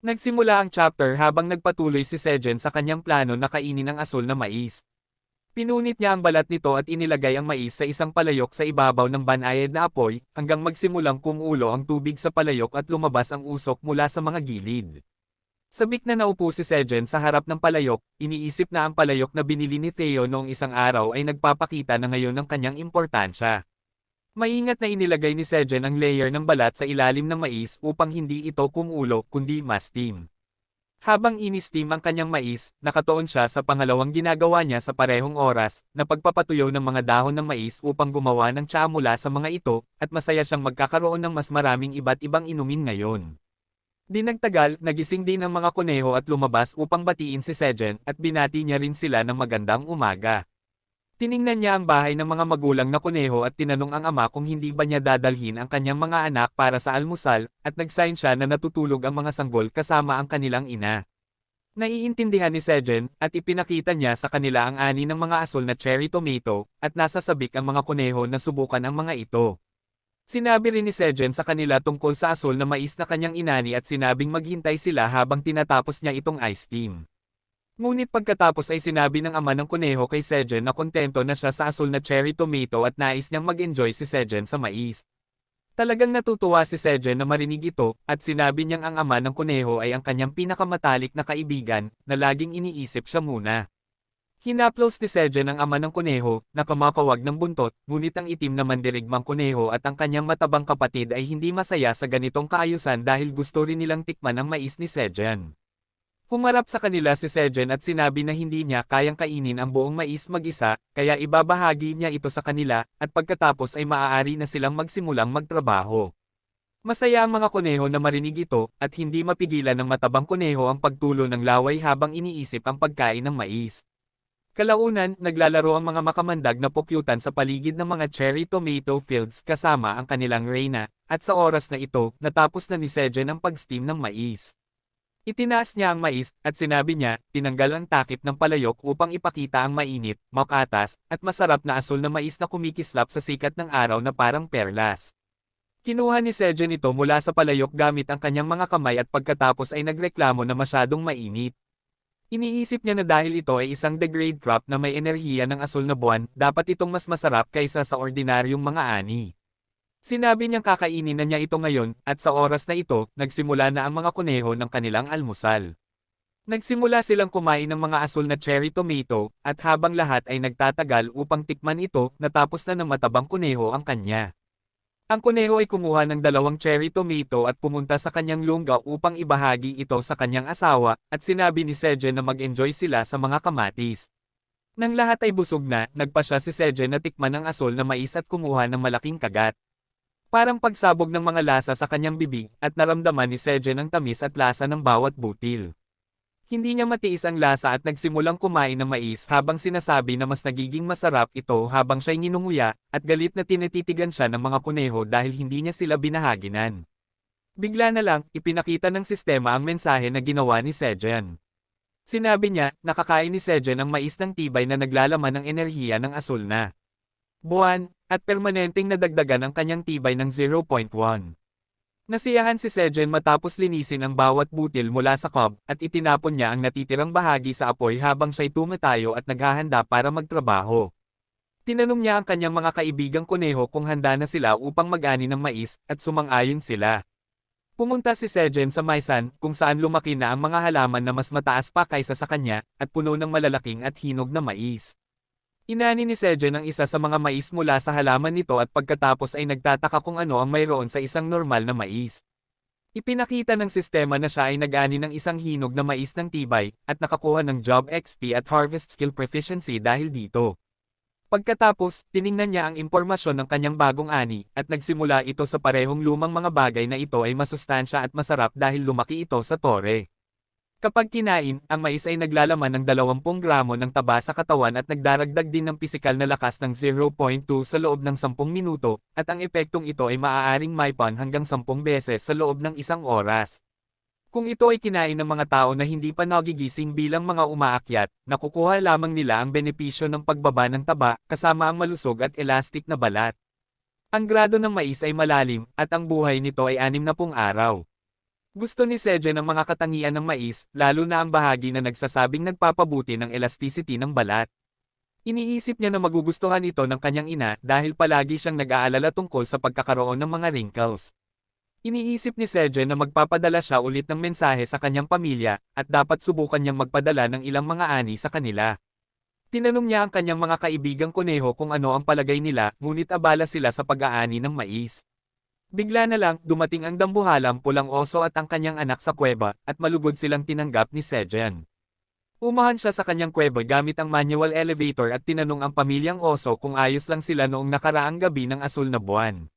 Nagsimula ang chapter habang nagpatuloy si Sejen sa kanyang plano na kainin ang asul na mais. Pinunit niya ang balat nito at inilagay ang mais sa isang palayok sa ibabaw ng banayad na apoy, hanggang magsimulang kumulo ang tubig sa palayok at lumabas ang usok mula sa mga gilid. Sabik na naupo si Sejen sa harap ng palayok, iniisip na ang palayok na binili ni Theo noong isang araw ay nagpapakita na ngayon ng kanyang importansya. Maingat na inilagay ni Sejen ang layer ng balat sa ilalim ng mais upang hindi ito kumulo kundi ma-steam. Habang ini-steam ang kanyang mais, nakatuon siya sa pangalawang ginagawa niya sa parehong oras, na pagpapatuyo ng mga dahon ng mais upang gumawa ng tsaa mula sa mga ito, at masaya siyang magkakaroon ng mas maraming iba't ibang inumin ngayon. Di nagtagal, nagising din ang mga kuneho at lumabas upang batiin si Sejen at binati niya rin sila ng magandang umaga. Tiningnan niya ang bahay ng mga magulang na kuneho at tinanong ang ama kung hindi ba niya dadalhin ang kanyang mga anak para sa almusal, at nagsign siya na natutulog ang mga sanggol kasama ang kanilang ina. Naiintindihan ni Sejen, at ipinakita niya sa kanila ang ani ng mga asul na cherry tomato, at nasa sabik ang mga kuneho na subukan ang mga ito. Sinabi rin ni Sejen sa kanila tungkol sa asul na mais na kanyang inani at sinabing maghintay sila habang tinatapos niya itong ice steam. Ngunit pagkatapos ay sinabi ng ama ng kuneho kay Sejen na kontento na siya sa asul na cherry tomato at nais niyang mag-enjoy si Sejen sa mais. Talagang natutuwa si Sejen na marinig ito, at sinabi niyang ang ama ng kuneho ay ang kanyang pinakamatalik na kaibigan, na laging iniisip siya muna. Hinaplos ni Sejen ang ama ng kuneho, na kumakawag ng buntot, ngunit ang itim na mandirigmang kuneho at ang kanyang matabang kapatid ay hindi masaya sa ganitong kaayusan dahil gusto rin nilang tikman ang mais ni Sejen. Humarap sa kanila si Sejen at sinabi na hindi niya kayang kainin ang buong mais mag-isa, kaya ibabahagi niya ito sa kanila, at pagkatapos ay maaari na silang magsimulang magtrabaho. Masaya ang mga kuneho na marinig ito, at hindi mapigilan ng matabang kuneho ang pagtulo ng laway habang iniisip ang pagkain ng mais. Kalaunan, naglalaro ang mga makamandag na pukyutan sa paligid ng mga cherry tomato fields kasama ang kanilang reyna, at sa oras na ito, natapos na ni Sejen ang pag-steam ng mais. Itinaas niya ang mais, at sinabi niya, tinanggal ang takip ng palayok upang ipakita ang mainit, makatas, at masarap na asul na mais na kumikislap sa sikat ng araw na parang perlas. Kinuha ni Sejen ito mula sa palayok gamit ang kanyang mga kamay at pagkatapos ay nagreklamo na masyadong mainit. Iniisip niya na dahil ito ay isang degrade crop na may enerhiya ng asul na buwan, dapat itong mas masarap kaysa sa ordinaryong mga ani. Sinabi niyang kakainin na niya ito ngayon, at sa oras na ito, nagsimula na ang mga kuneho ng kanilang almusal. Nagsimula silang kumain ng mga asul na cherry tomato, at habang lahat ay nagtatagal upang tikman ito, natapos na ng matabang kuneho ang kanya. Ang kuneho ay kumuha ng 2 cherry tomato at pumunta sa kanyang lungga upang ibahagi ito sa kanyang asawa, at sinabi ni Sejen na mag-enjoy sila sa mga kamatis. Nang lahat ay busog na, nagpasya si Sejen na tikman ang asul na mais at kumuha ng malaking kagat. Parang pagsabog ng mga lasa sa kanyang bibig, at naramdaman ni Sejen ang tamis at lasa ng bawat butil. Hindi niya matiis ang lasa at nagsimulang kumain ng mais habang sinasabi na mas nagiging masarap ito habang siya'y nginunguya, at galit na tinititigan siya ng mga kuneho dahil hindi niya sila binahaginan. Bigla na lang, ipinakita ng sistema ang mensahe na ginawa ni Sejen. Sinabi niya, nakakain ni Sejen ang mais ng tibay na naglalaman ng enerhiya ng asul na buwan, at permanenteng nadagdagan ang kanyang tibay ng 0.1. Nasiyahan si Sejen matapos linisin ang bawat butil mula sa cob, at itinapon niya ang natitirang bahagi sa apoy habang siya'y tumatayo at naghahanda para magtrabaho. Tinanong niya ang kanyang mga kaibigang kuneho kung handa na sila upang mag-ani ng mais, at sumang-ayon sila. Pumunta si Sejen sa maisan, kung saan lumaki na ang mga halaman na mas mataas pa kaysa sa kanya, at puno ng malalaking at hinog na mais. Inani ni Sejen ang isa sa mga mais mula sa halaman nito at pagkatapos ay nagtataka kung ano ang mayroon sa isang normal na mais. Ipinakita ng sistema na siya ay nag-ani ng isang hinog na mais ng tibay, at nakakuha ng Job XP at Harvest Skill Proficiency dahil dito. Pagkatapos, tiningnan niya ang impormasyon ng kanyang bagong ani, at nagsimula ito sa parehong lumang mga bagay na ito ay masustansya at masarap dahil lumaki ito sa tore. Kapag kinain, ang mais ay naglalaman ng 20 gramo ng taba sa katawan at nagdaragdag din ng pisikal na lakas ng 0.2 sa loob ng 10 minuto, at ang epektong ito ay maaaring maipan hanggang 10 beses sa loob ng 1 oras. Kung ito ay kinain ng mga tao na hindi pa nagigising bilang mga umaakyat, nakukuha lamang nila ang benepisyo ng pagbaba ng taba, kasama ang malusog at elastic na balat. Ang grado ng mais ay malalim, at ang buhay nito ay 60 araw. Gusto ni Sejen ang mga katangian ng mais, lalo na ang bahagi na nagsasabing nagpapabuti ng elasticity ng balat. Iniisip niya na magugustuhan ito ng kanyang ina dahil palagi siyang nag-aalala tungkol sa pagkakaroon ng mga wrinkles. Iniisip ni Sejen na magpapadala siya ulit ng mensahe sa kanyang pamilya, at dapat subukan niyang magpadala ng ilang mga ani sa kanila. Tinanong niya ang kanyang mga kaibigang kuneho kung ano ang palagay nila, ngunit abala sila sa pag-aani ng mais. Bigla na lang, dumating ang dambuhalang pulang oso at ang kanyang anak sa kuweba, at malugod silang tinanggap ni Sejen. Umahan siya sa kanyang kuweba gamit ang manual elevator at tinanong ang pamilyang oso kung ayos lang sila noong nakaraang gabi ng asul na buwan.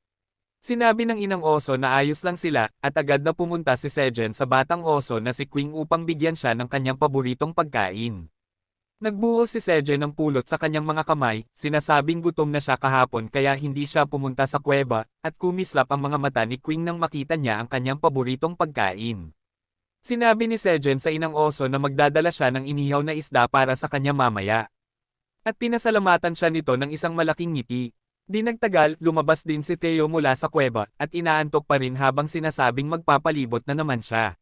Sinabi ng inang oso na ayos lang sila, at agad na pumunta si Sejen sa batang oso na si Queen upang bigyan siya ng kanyang paboritong pagkain. Nagbuhos si Sejen ng pulot sa kanyang mga kamay, sinasabing gutom na siya kahapon kaya hindi siya pumunta sa kuweba, at kumislap ang mga mata ni Queen nang makita niya ang kanyang paboritong pagkain. Sinabi ni Sejen sa inang oso na magdadala siya ng inihaw na isda para sa kanya mamaya. At pinasalamatan siya nito ng isang malaking ngiti. Di nagtagal, lumabas din si Theo mula sa kuweba, at inaantok pa rin habang sinasabing magpapalibot na naman siya.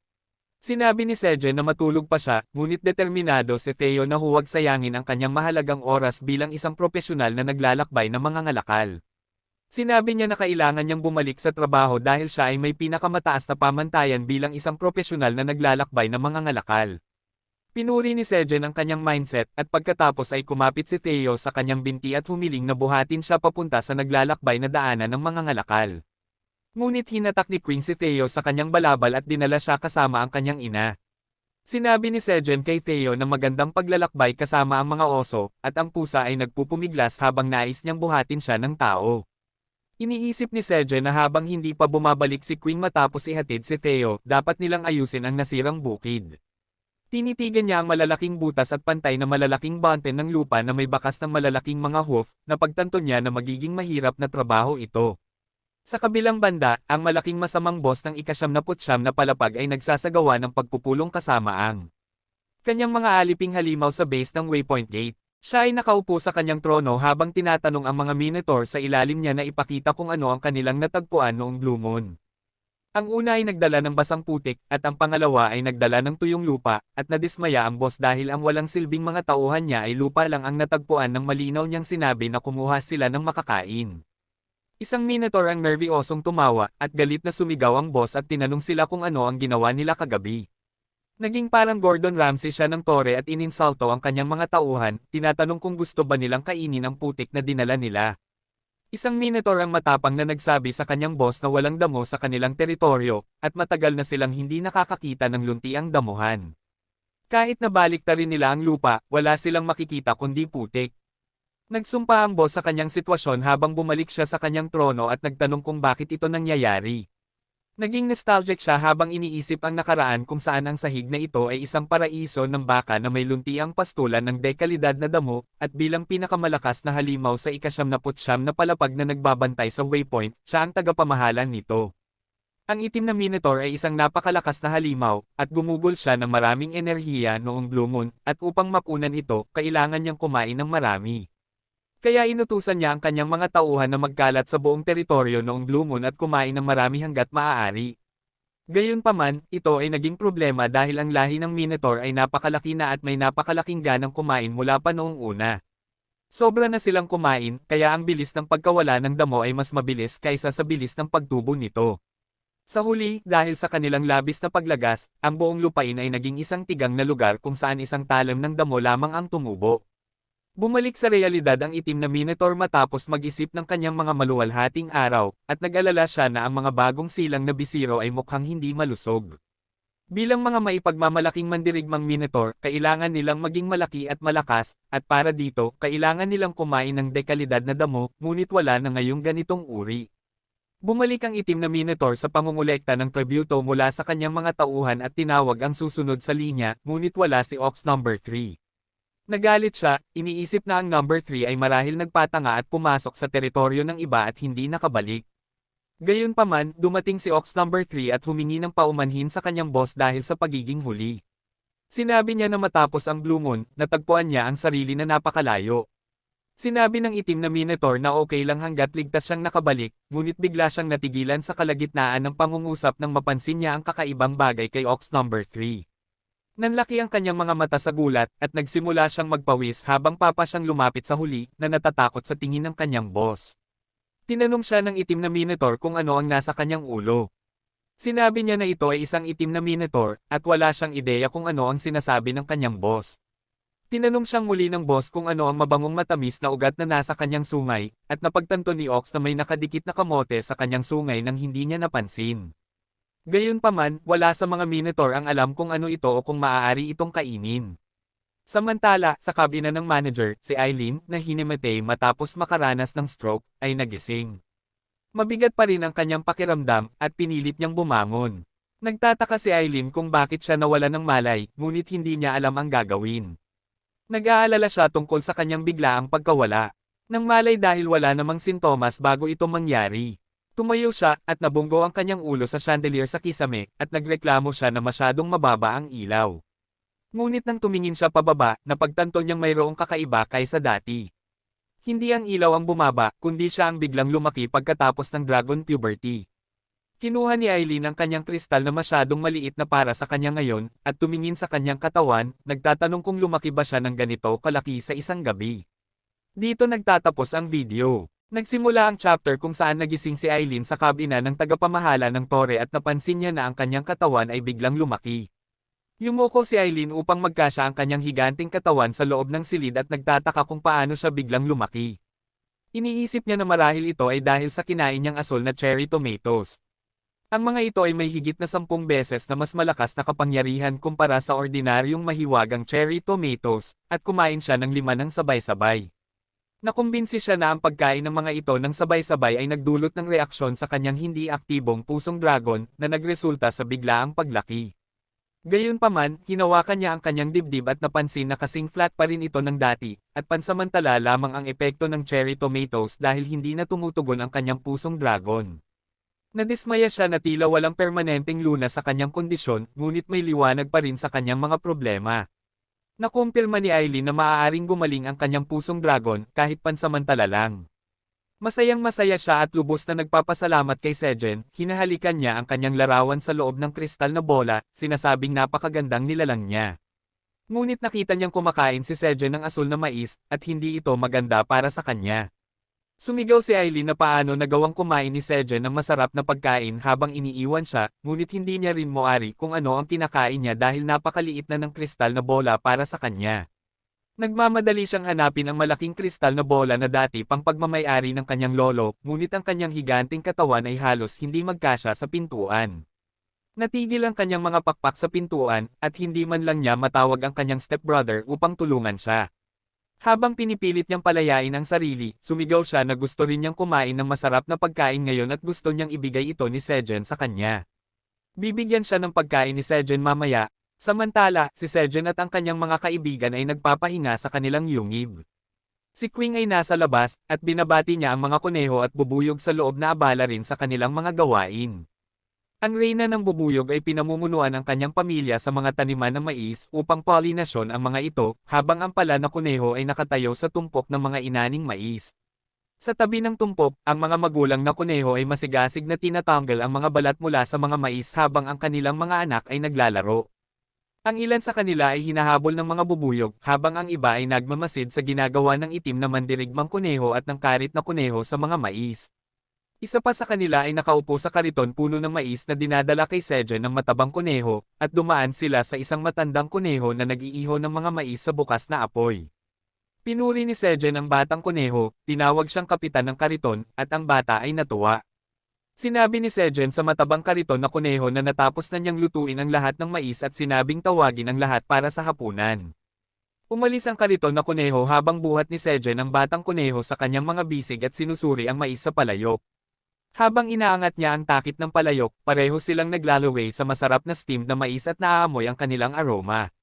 Sinabi ni Sejen na matulog pa siya, ngunit determinado si Theo na huwag sayangin ang kanyang mahalagang oras bilang isang propesyonal na naglalakbay ng mga ngalakal. Sinabi niya na kailangan niyang bumalik sa trabaho dahil siya ay may pinakamataas na pamantayan bilang isang propesyonal na naglalakbay ng mga ngalakal. Pinuri ni Sejen ang kanyang mindset, at pagkatapos ay kumapit si Theo sa kanyang binti at humiling na buhatin siya papunta sa naglalakbay na daanan ng mga ngalakal. Ngunit hinatak ni Queen si Theo sa kanyang balabal at dinala siya kasama ang kanyang ina. Sinabi ni Sejen kay Theo na magandang paglalakbay kasama ang mga oso, at ang pusa ay nagpupumiglas habang nais niyang buhatin siya ng tao. Iniisip ni Sejen na habang hindi pa bumabalik si Queen matapos ihatid si Theo, dapat nilang ayusin ang nasirang bukid. Tinitigan niya ang malalaking butas at pantay na malalaking mountain ng lupa na may bakas ng malalaking mga hoof, na pagtanto niya na magiging mahirap na trabaho ito. Sa kabilang banda, ang malaking masamang boss ng ika-79 na palapag ay nagsasagawa ng pagpupulong kasama ang kanyang mga aliping halimaw sa base ng Waypoint Gate. Siya ay nakaupo sa kanyang trono habang tinatanong ang mga Minotaur sa ilalim niya na ipakita kung ano ang kanilang natagpuan noong Blue Moon. Ang una ay nagdala ng basang putik, at ang pangalawa ay nagdala ng tuyong lupa, at nadismaya ang boss dahil ang walang silbing mga tauhan niya ay lupa lang ang natagpuan ng malinaw niyang sinabi na kumuha sila ng makakain. Isang Minotaur ang nervyosong tumawa, at galit na sumigaw ang boss at tinanong sila kung ano ang ginawa nila kagabi. Naging parang Gordon Ramsay siya ng tore at ininsulto ang kanyang mga tauhan, tinatanong kung gusto ba nilang kainin ang putik na dinala nila. Isang Minotaur ang matapang na nagsabi sa kanyang boss na walang damo sa kanilang teritoryo, at matagal na silang hindi nakakakita ng luntiang damuhan. Kahit na baliktarin nila ang lupa, wala silang makikita kundi putik. Nagsumpa ang boss sa kanyang sitwasyon habang bumalik siya sa kanyang trono at nagtanong kung bakit ito nangyayari. Naging nostalgic siya habang iniisip ang nakaraan kung saan ang sahig na ito ay isang paraiso ng baka na may luntiang pastulan ng dekalidad na damo, at bilang pinakamalakas na halimaw sa ika-79 na palapag na nagbabantay sa Waypoint, siya ang tagapamahalan nito. Ang itim na Minotaur ay isang napakalakas na halimaw, at gumugol siya ng maraming enerhiya noong Blue Moon, at upang mapunan ito, kailangan niyang kumain ng marami. Kaya inutusan niya ang kanyang mga tauhan na magkalat sa buong teritoryo noong Blue Moon at kumain ng marami hanggat maaari. Gayunpaman, ito ay naging problema dahil ang lahi ng Minotaur ay napakalaki na at may napakalaking ganang kumain mula pa noong una. Sobra na silang kumain, kaya ang bilis ng pagkawala ng damo ay mas mabilis kaysa sa bilis ng pagtubo nito. Sa huli, dahil sa kanilang labis na paglagas, ang buong lupain ay naging isang tigang na lugar kung saan isang talam ng damo lamang ang tumubo. Bumalik sa realidad ang itim na Minotaur matapos mag-isip ng kanyang mga maluwalhating araw, at nag-alala siya na ang mga bagong silang na bisiro ay mukhang hindi malusog. Bilang mga maipagmamalaking mandirigmang Minotaur, kailangan nilang maging malaki at malakas, at para dito, kailangan nilang kumain ng dekalidad na damo, ngunit wala na ngayong ganitong uri. Bumalik ang itim na Minotaur sa pangungulekta ng tributo mula sa kanyang mga tauhan at tinawag ang susunod sa linya, ngunit wala si Ox number 3. Nagalit siya, iniisip na ang number 3 ay marahil nagpatanga at pumasok sa teritoryo ng iba at hindi nakabalik. Gayunpaman, dumating si Ox number 3 at humingi ng paumanhin sa kanyang boss dahil sa pagiging huli. Sinabi niya na matapos ang Blue Moon, natagpuan niya ang sarili na napakalayo. Sinabi ng itim na Minotaur na okay lang hanggat ligtas siyang nakabalik, ngunit bigla siyang natigilan sa kalagitnaan ng pangungusap nang mapansin niya ang kakaibang bagay kay Ox number 3. Nanlaki ang kanyang mga mata sa gulat at nagsimula siyang magpawis habang papa siyang lumapit sa huli na natatakot sa tingin ng kanyang boss. Tinanong siya ng itim na Minotaur kung ano ang nasa kanyang ulo. Sinabi niya na ito ay isang itim na Minotaur at wala siyang ideya kung ano ang sinasabi ng kanyang boss. Tinanong siyang muli ng boss kung ano ang mabangong matamis na ugat na nasa kanyang sungay, at napagtanto ni Ox na may nakadikit na kamote sa kanyang sungay nang hindi niya napansin. Gayunpaman, wala sa mga Minotaur ang alam kung ano ito o kung maaari itong kainin. Samantala, sa kabina ng manager, si Eileen, na hinimatay matapos makaranas ng stroke, ay nagising. Mabigat pa rin ang kanyang pakiramdam, at pinilit niyang bumangon. Nagtataka si Eileen kung bakit siya nawala ng malay, ngunit hindi niya alam ang gagawin. Nag-aalala siya tungkol sa kanyang biglaang pagkawala. Nang malay dahil wala namang sintomas bago ito mangyari. Tumayo siya, at nabunggo ang kanyang ulo sa chandelier sa kisame, at nagreklamo siya na masyadong mababa ang ilaw. Ngunit nang tumingin siya pababa, napagtanto niyang mayroong kakaiba kaysa dati. Hindi ang ilaw ang bumaba, kundi siya ang biglang lumaki pagkatapos ng dragon puberty. Kinuha ni Eileen ang kanyang kristal na masyadong maliit na para sa kanya ngayon, at tumingin sa kanyang katawan, nagtatanong kung lumaki ba siya ng ganito kalaki sa isang gabi. Dito nagtatapos ang video. Nagsimula ang chapter kung saan nagising si Eileen sa kabina ng tagapamahala ng tore at napansin niya na ang kanyang katawan ay biglang lumaki. Yumuko si Eileen upang magkasya ang kanyang higanting katawan sa loob ng silid at nagtataka kung paano siya biglang lumaki. Iniisip niya na marahil ito ay dahil sa kinain niyang asol na cherry tomatoes. Ang mga ito ay may higit na 10 beses na mas malakas na kapangyarihan kumpara sa ordinaryong mahiwagang cherry tomatoes, at kumain siya ng 5 ng sabay-sabay. Nakumbinsi siya na ang pagkain ng mga ito ng sabay-sabay ay nagdulot ng reaksyon sa kanyang hindi aktibong pusong dragon na nagresulta sa biglaang paglaki. Gayunpaman, hinawakan niya ang kanyang dibdib at napansin na kasing flat pa rin ito ng dati, at pansamantala lamang ang epekto ng cherry tomatoes dahil hindi na tumutugon ang kanyang pusong dragon. Nadismaya siya na tila walang permanenteng lunas sa kanyang kondisyon, ngunit may liwanag pa rin sa kanyang mga problema. Nakumpirma ni Eileen na maaaring gumaling ang kanyang pusong dragon kahit pansamantala lang. Masayang-masaya siya at lubos na nagpapasalamat kay Sejen, hinahalikan niya ang kanyang larawan sa loob ng kristal na bola, sinasabing napakagandang nilalang niya. Ngunit nakita niyang kumakain si Sejen ng asul na mais, at hindi ito maganda para sa kanya. Sumigaw si Eileen na paano nagawang kumain ni Sejen ng masarap na pagkain habang iniiwan siya, ngunit hindi niya rin moari kung ano ang kinakain niya dahil napakaliit na ng kristal na bola para sa kanya. Nagmamadali siyang hanapin ang malaking kristal na bola na dati pang pagmamayari ng kanyang lolo, ngunit ang kanyang higanting katawan ay halos hindi magkasya sa pintuan. Natigil ang kanyang mga pakpak sa pintuan, at hindi man lang niya matawag ang kanyang stepbrother upang tulungan siya. Habang pinipilit niyang palayain ang sarili, sumigaw siya na gusto rin niyang kumain ng masarap na pagkain ngayon at gusto niyang ibigay ito ni Sejen sa kanya. Bibigyan siya ng pagkain ni Sejen mamaya. Samantala, si Sejen at ang kanyang mga kaibigan ay nagpapahinga sa kanilang yungib. Si Queen ay nasa labas, at binabati niya ang mga kuneho at bubuyog sa loob na abala rin sa kanilang mga gawain. Ang reyna ng bubuyog ay pinamumunuan ang kanyang pamilya sa mga taniman ng mais upang polinasyon ang mga ito, habang ang pala na kuneho ay nakatayo sa tumpok ng mga inaning mais. Sa tabi ng tumpok, ang mga magulang na kuneho ay masigasig na tinatanggal ang mga balat mula sa mga mais habang ang kanilang mga anak ay naglalaro. Ang ilan sa kanila ay hinahabol ng mga bubuyog, habang ang iba ay nagmamasid sa ginagawa ng itim na mandirigmang kuneho at ng karit na kuneho sa mga mais. Isa pa sa kanila ay nakaupo sa kariton puno ng mais na dinadala kay Sejen ng matabang kuneho, at dumaan sila sa isang matandang kuneho na nag-iiho ng mga mais sa bukas na apoy. Pinuri ni Sejen ang batang kuneho, tinawag siyang kapitan ng kariton, at ang bata ay natuwa. Sinabi ni Sejen sa matabang kariton na kuneho na natapos na niyang lutuin ang lahat ng mais at sinabing tawagin ang lahat para sa hapunan. Umalis ang kariton na kuneho habang buhat ni Sejen ang batang kuneho sa kanyang mga bisig at sinusuri ang mais sa palayok. Habang inaangat niya ang takip ng palayok, pareho silang naglalaway sa masarap na steamed na mais at naaamoy ang kanilang aroma.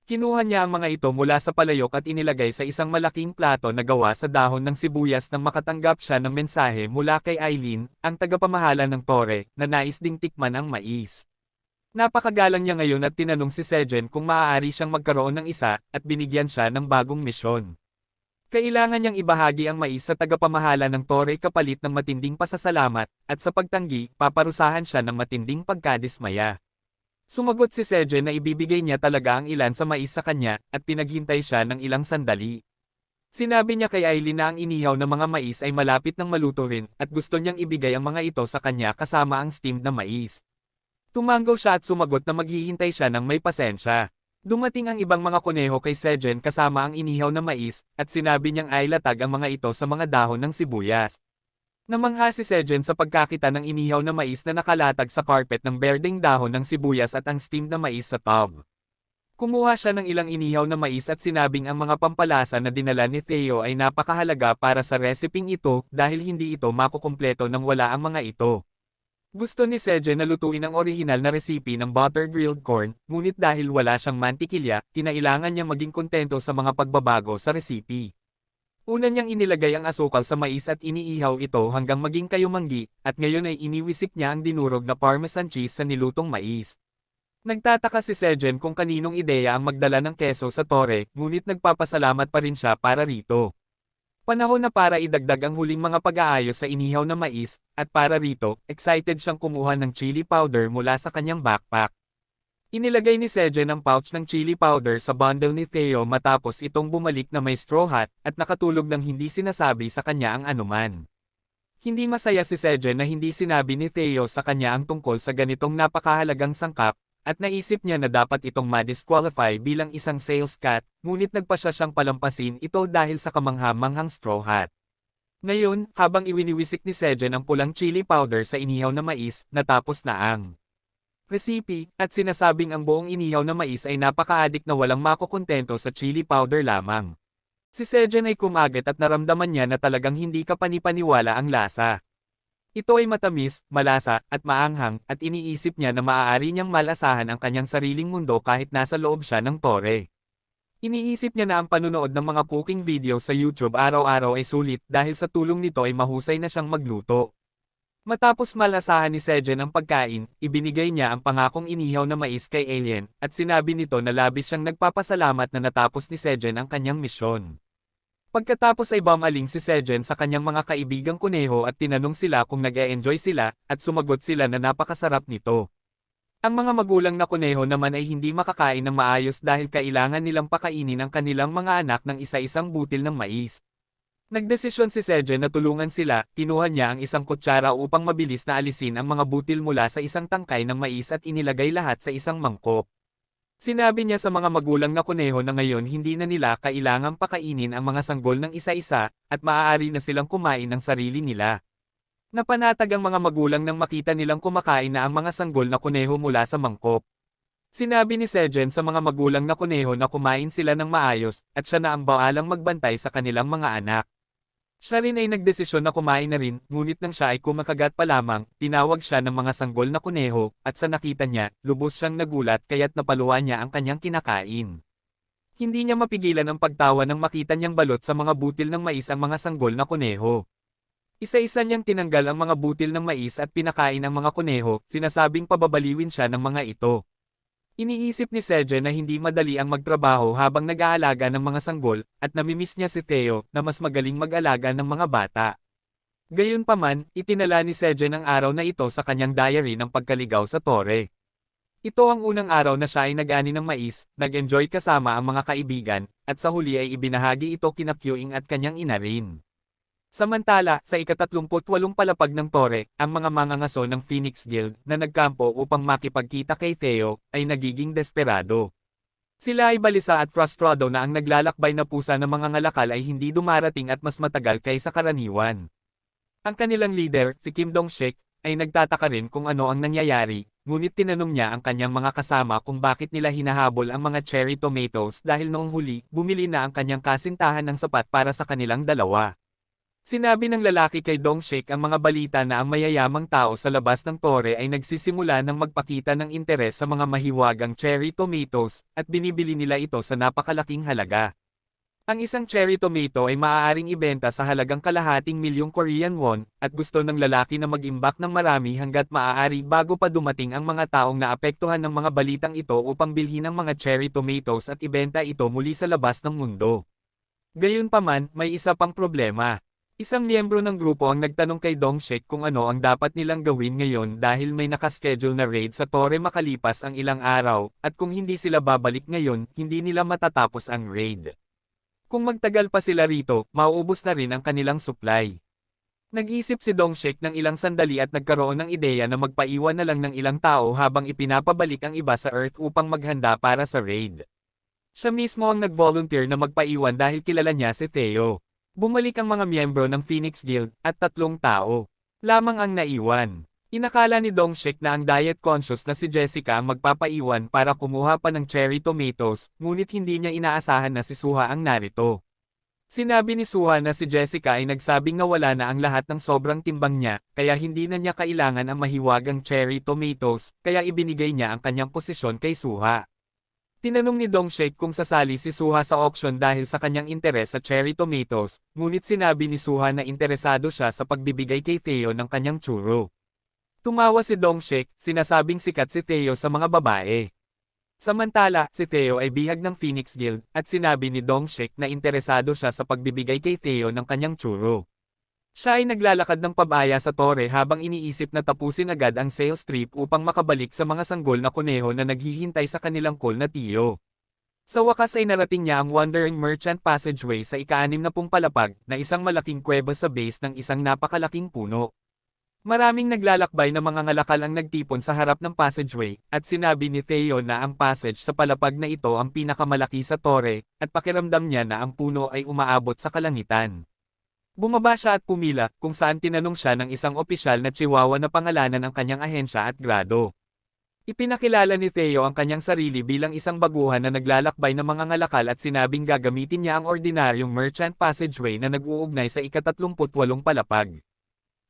Kinuha niya ang mga ito mula sa palayok at inilagay sa isang malaking plato na gawa sa dahon ng sibuyas nang makatanggap siya ng mensahe mula kay Eileen, ang tagapamahala ng tore, na nais ding tikman ang mais. Napakagalang niya ngayon at tinanong si Sejen kung maaari siyang magkaroon ng isa, at binigyan siya ng bagong misyon. Kailangan niyang ibahagi ang mais sa tagapamahala ng tore kapalit ng matinding pasasalamat, at sa pagtanggi, paparusahan siya ng matinding pagkadismaya. Sumagot si Sejen na ibibigay niya talaga ang ilan sa mais sa kanya, at pinaghintay siya ng ilang sandali. Sinabi niya kay Aileen na ang inihaw na mga mais ay malapit ng maluto rin, at gusto niyang ibigay ang mga ito sa kanya kasama ang steamed na mais. Tumanggaw siya at sumagot na maghihintay siya ng may pasensya. Dumating ang ibang mga kuneho kay Sejen kasama ang inihaw na mais, at sinabi niyang ay latag ang mga ito sa mga dahon ng sibuyas. Namangha si Sejen sa pagkakita ng inihaw na mais na nakalatag sa carpet ng berdeng dahon ng sibuyas at ang steamed na mais sa tub. Kumuha siya ng ilang inihaw na mais at sinabing ang mga pampalasa na dinala ni Theo ay napakahalaga para sa reseping ito dahil hindi ito makukumpleto nang wala ang mga ito. Gusto ni Sejen na lutuin ang orihinal na resipe ng butter grilled corn, ngunit dahil wala siyang mantikilya, kinailangan niyang maging kontento sa mga pagbabago sa resipe. Una niyang inilagay ang asukal sa mais at iniihaw ito hanggang maging kayumanggi, at ngayon ay iniwisik niya ang dinurog na parmesan cheese sa nilutong mais. Nagtataka si Sejen kung kaninong ideya ang magdala ng keso sa tore, ngunit nagpapasalamat pa rin siya para rito. Panahon na para idagdag ang huling mga pag-aayos sa inihaw na mais, at para rito, excited siyang kumuha ng chili powder mula sa kanyang backpack. Inilagay ni Sejen ang pouch ng chili powder sa bundle ni Theo matapos itong bumalik na may straw hat, at nakatulog ng hindi sinasabi sa kanya ang anuman. Hindi masaya si Sejen na hindi sinabi ni Theo sa kanya ang tungkol sa ganitong napakahalagang sangkap, at naisip niya na dapat itong ma-disqualify bilang isang sales cat, ngunit nagpasya siyang palampasin ito dahil sa kamangha-manghang straw hat. Ngayon, habang iwiniwisik ni Sejen ang pulang chili powder sa inihaw na mais, natapos na ang recipe, at sinasabing ang buong inihaw na mais ay napaka-adik na walang makukontento sa chili powder lamang. Si Sejen ay kumagat at naramdaman niya na talagang hindi kapanipaniwala ang lasa. Ito ay matamis, malasa, at maanghang, at iniisip niya na maaari niyang malasahan ang kanyang sariling mundo kahit nasa loob siya ng tore. Iniisip niya na ang panunood ng mga cooking video sa YouTube araw-araw ay sulit dahil sa tulong nito ay mahusay na siyang magluto. Matapos malasahan ni Sejen ang pagkain, ibinigay niya ang pangakong inihaw na mais kay Alien, at sinabi nito na labis siyang nagpapasalamat na natapos ni Sejen ang kanyang misyon. Pagkatapos ay bumaling si Sejen sa kanyang mga kaibigang kuneho at tinanong sila kung nag-e-enjoy sila, at sumagot sila na napakasarap nito. Ang mga magulang na kuneho naman ay hindi makakain ng maayos dahil kailangan nilang pakainin ang kanilang mga anak ng isa-isang butil ng mais. Nagdesisyon si Sejen na tulungan sila, kinuha niya ang isang kutsara upang mabilis na alisin ang mga butil mula sa isang tangkay ng mais at inilagay lahat sa isang mangkok. Sinabi niya sa mga magulang na kuneho na ngayon hindi na nila kailangang pakainin ang mga sanggol ng isa-isa, at maaari na silang kumain ng sarili nila. Napanatag ang mga magulang nang makita nilang kumakain na ang mga sanggol na kuneho mula sa mangkok. Sinabi ni Sejen sa mga magulang na kuneho na kumain sila ng maayos, at siya na ang baalang magbantay sa kanilang mga anak. Siya rin ay nagdesisyon na kumain na rin, ngunit nang siya ay kumakagat pa lamang, tinawag siya ng mga sanggol na kuneho, at sa nakita niya, lubos siyang nagulat kaya't napaluan niya ang kanyang kinakain. Hindi niya mapigilan ang pagtawa nang makita niyang balot sa mga butil ng mais ang mga sanggol na kuneho. Isa-isa niyang tinanggal ang mga butil ng mais at pinakain ang mga kuneho, sinasabing pababaliwin siya ng mga ito. Iniisip ni Sejen na hindi madali ang magtrabaho habang nag-aalaga ng mga sanggol, at namimiss niya si Theo, na mas magaling mag-alaga ng mga bata. Gayunpaman, itinala ni Sejen ang araw na ito sa kanyang diary ng pagkaligaw sa tore. Ito ang unang araw na siya ay nag-ani ng mais, nag-enjoy kasama ang mga kaibigan, at sa huli ay ibinahagi ito kina Kyuing at kanyang ina rin. Samantala, sa ika-38 palapag ng tore, ang mga mangangaso ng Phoenix Guild na nagkampo upang makipagkita kay Theo, ay nagiging desperado. Sila ay balisa at frustrado na ang naglalakbay na pusa ng mga ngalakal ay hindi dumarating at mas matagal kaysa karaniwan. Ang kanilang leader, si Kim Dong-sik, ay nagtataka rin kung ano ang nangyayari, ngunit tinanong niya ang kanyang mga kasama kung bakit nila hinahabol ang mga cherry tomatoes dahil noong huli, bumili na ang kanyang kasintahan ng sapat para sa kanilang dalawa. Sinabi ng lalaki kay Dong-sik ang mga balita na ang mayayamang tao sa labas ng tore ay nagsisimula ng magpakita ng interes sa mga mahiwagang cherry tomatoes, at binibili nila ito sa napakalaking halaga. Ang isang cherry tomato ay maaaring ibenta sa halagang ₱250,000 Korean won, at gusto ng lalaki na mag-imbak ng marami hanggat maaari bago pa dumating ang mga taong naapektuhan ng mga balitang ito upang bilhin ang mga cherry tomatoes at ibenta ito muli sa labas ng mundo. Gayunpaman, may isa pang problema. Isang miyembro ng grupo ang nagtanong kay Dongshek kung ano ang dapat nilang gawin ngayon dahil may nakaschedule na raid sa Torre makalipas ang ilang araw, at kung hindi sila babalik ngayon, hindi nila matatapos ang raid. Kung magtagal pa sila rito, mauubos na rin ang kanilang supply. Nag-isip si Dongshek ng ilang sandali at nagkaroon ng ideya na magpaiwan na lang ng ilang tao habang ipinapabalik ang iba sa Earth upang maghanda para sa raid. Siya mismo ang nag-volunteer na magpaiwan dahil kilala niya si Theo. Bumalik ang mga miyembro ng Phoenix Guild, at 3 tao lamang ang naiwan. Inakala ni Dongshek na ang diet-conscious na si Jessica ang magpapaiwan para kumuha pa ng cherry tomatoes, ngunit hindi niya inaasahan na si Suha ang narito. Sinabi ni Suha na si Jessica ay nagsabing nawala na ang lahat ng sobrang timbang niya, kaya hindi na niya kailangan ang mahiwagang cherry tomatoes, kaya ibinigay niya ang kanyang posisyon kay Suha. Tinanong ni Dongshek kung sasali si Suha sa auction dahil sa kanyang interes sa cherry tomatoes, ngunit sinabi ni Suha na interesado siya sa pagbibigay kay Theo ng kanyang churro. Tumawa si Dongshek, sinasabing sikat si Theo sa mga babae. Samantala, si Theo ay bihag ng Phoenix Guild, at sinabi ni Dongshek na interesado siya sa pagbibigay kay Theo ng kanyang churro. Siya ay naglalakad ng pabaya sa tore habang iniisip na tapusin agad ang sales trip upang makabalik sa mga sanggol na kuneho na naghihintay sa kanilang cool na tiyo. Sa wakas ay narating niya ang Wandering Merchant Passageway sa ika-6 na palapag, na isang malaking kuweba sa base ng isang napakalaking puno. Maraming naglalakbay na mga ngalakal ang nagtipon sa harap ng passageway, at sinabi ni Theo na ang passage sa palapag na ito ang pinakamalaki sa tore, at pakiramdam niya na ang puno ay umaabot sa kalangitan. Bumaba siya at pumila, kung saan tinanong siya ng isang opisyal na Chihuahua na pangalanan ang kanyang ahensya at grado. Ipinakilala ni Theo ang kanyang sarili bilang isang baguhan na naglalakbay ng mga ngalakal at sinabing gagamitin niya ang ordinaryong merchant passageway na nag-uugnay sa ika-38 palapag.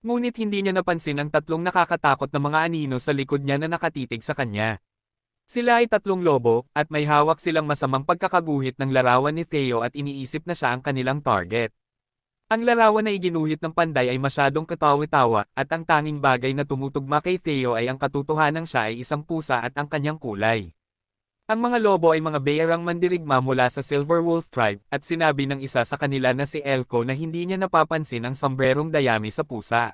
Ngunit hindi niya napansin ang 3 nakakatakot na mga anino sa likod niya na nakatitig sa kanya. Sila ay 3 lobo, at may hawak silang masamang pagkakaguhit ng larawan ni Theo at iniisip na siya ang kanilang target. Ang larawan na iginuhit ng panday ay masyadong katawa-tawa, at ang tanging bagay na tumutugma kay Theo ay ang katotohanang siya ay isang pusa at ang kanyang kulay. Ang mga lobo ay mga bayarang mandirigma mula sa Silver Wolf Tribe, at sinabi ng isa sa kanila na si Elko na hindi niya napapansin ang sombrerong dayami sa pusa.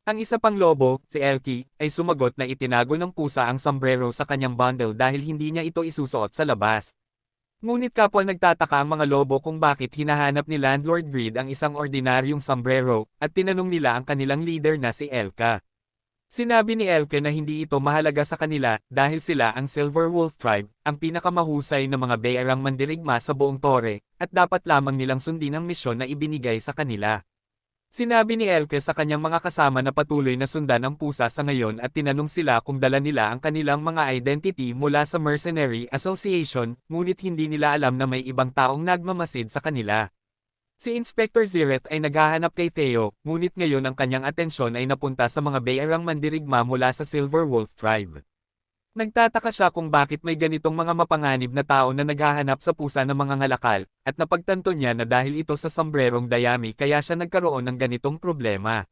Ang isa pang lobo, si Elki, ay sumagot na itinago ng pusa ang sombrero sa kanyang bundle dahil hindi niya ito isusuot sa labas. Ngunit kapwa nagtataka ang mga lobo kung bakit hinahanap ni Landlord Greed ang isang ordinaryong sombrero, at tinanong nila ang kanilang leader na si Elka. Sinabi ni Elke na hindi ito mahalaga sa kanila, dahil sila ang Silver Wolf Tribe, ang pinakamahusay na mga bayarang mandirigma sa buong tore, at dapat lamang nilang sundin ang misyon na ibinigay sa kanila. Sinabi ni Elke sa kanyang mga kasama na patuloy na sundan ang pusa sa ngayon at tinanong sila kung dala nila ang kanilang mga identity mula sa Mercenary Association, ngunit hindi nila alam na may ibang taong nagmamasid sa kanila. Si Inspector Zireth ay naghahanap kay Theo, ngunit ngayon ang kanyang atensyon ay napunta sa mga bayarang mandirigma mula sa Silver Wolf Tribe. Nagtataka siya kung bakit may ganitong mga mapanganib na tao na naghahanap sa pusa ng mga ngalakal, at napagtanto niya na dahil ito sa sombrerong dayami kaya siya nagkaroon ng ganitong problema.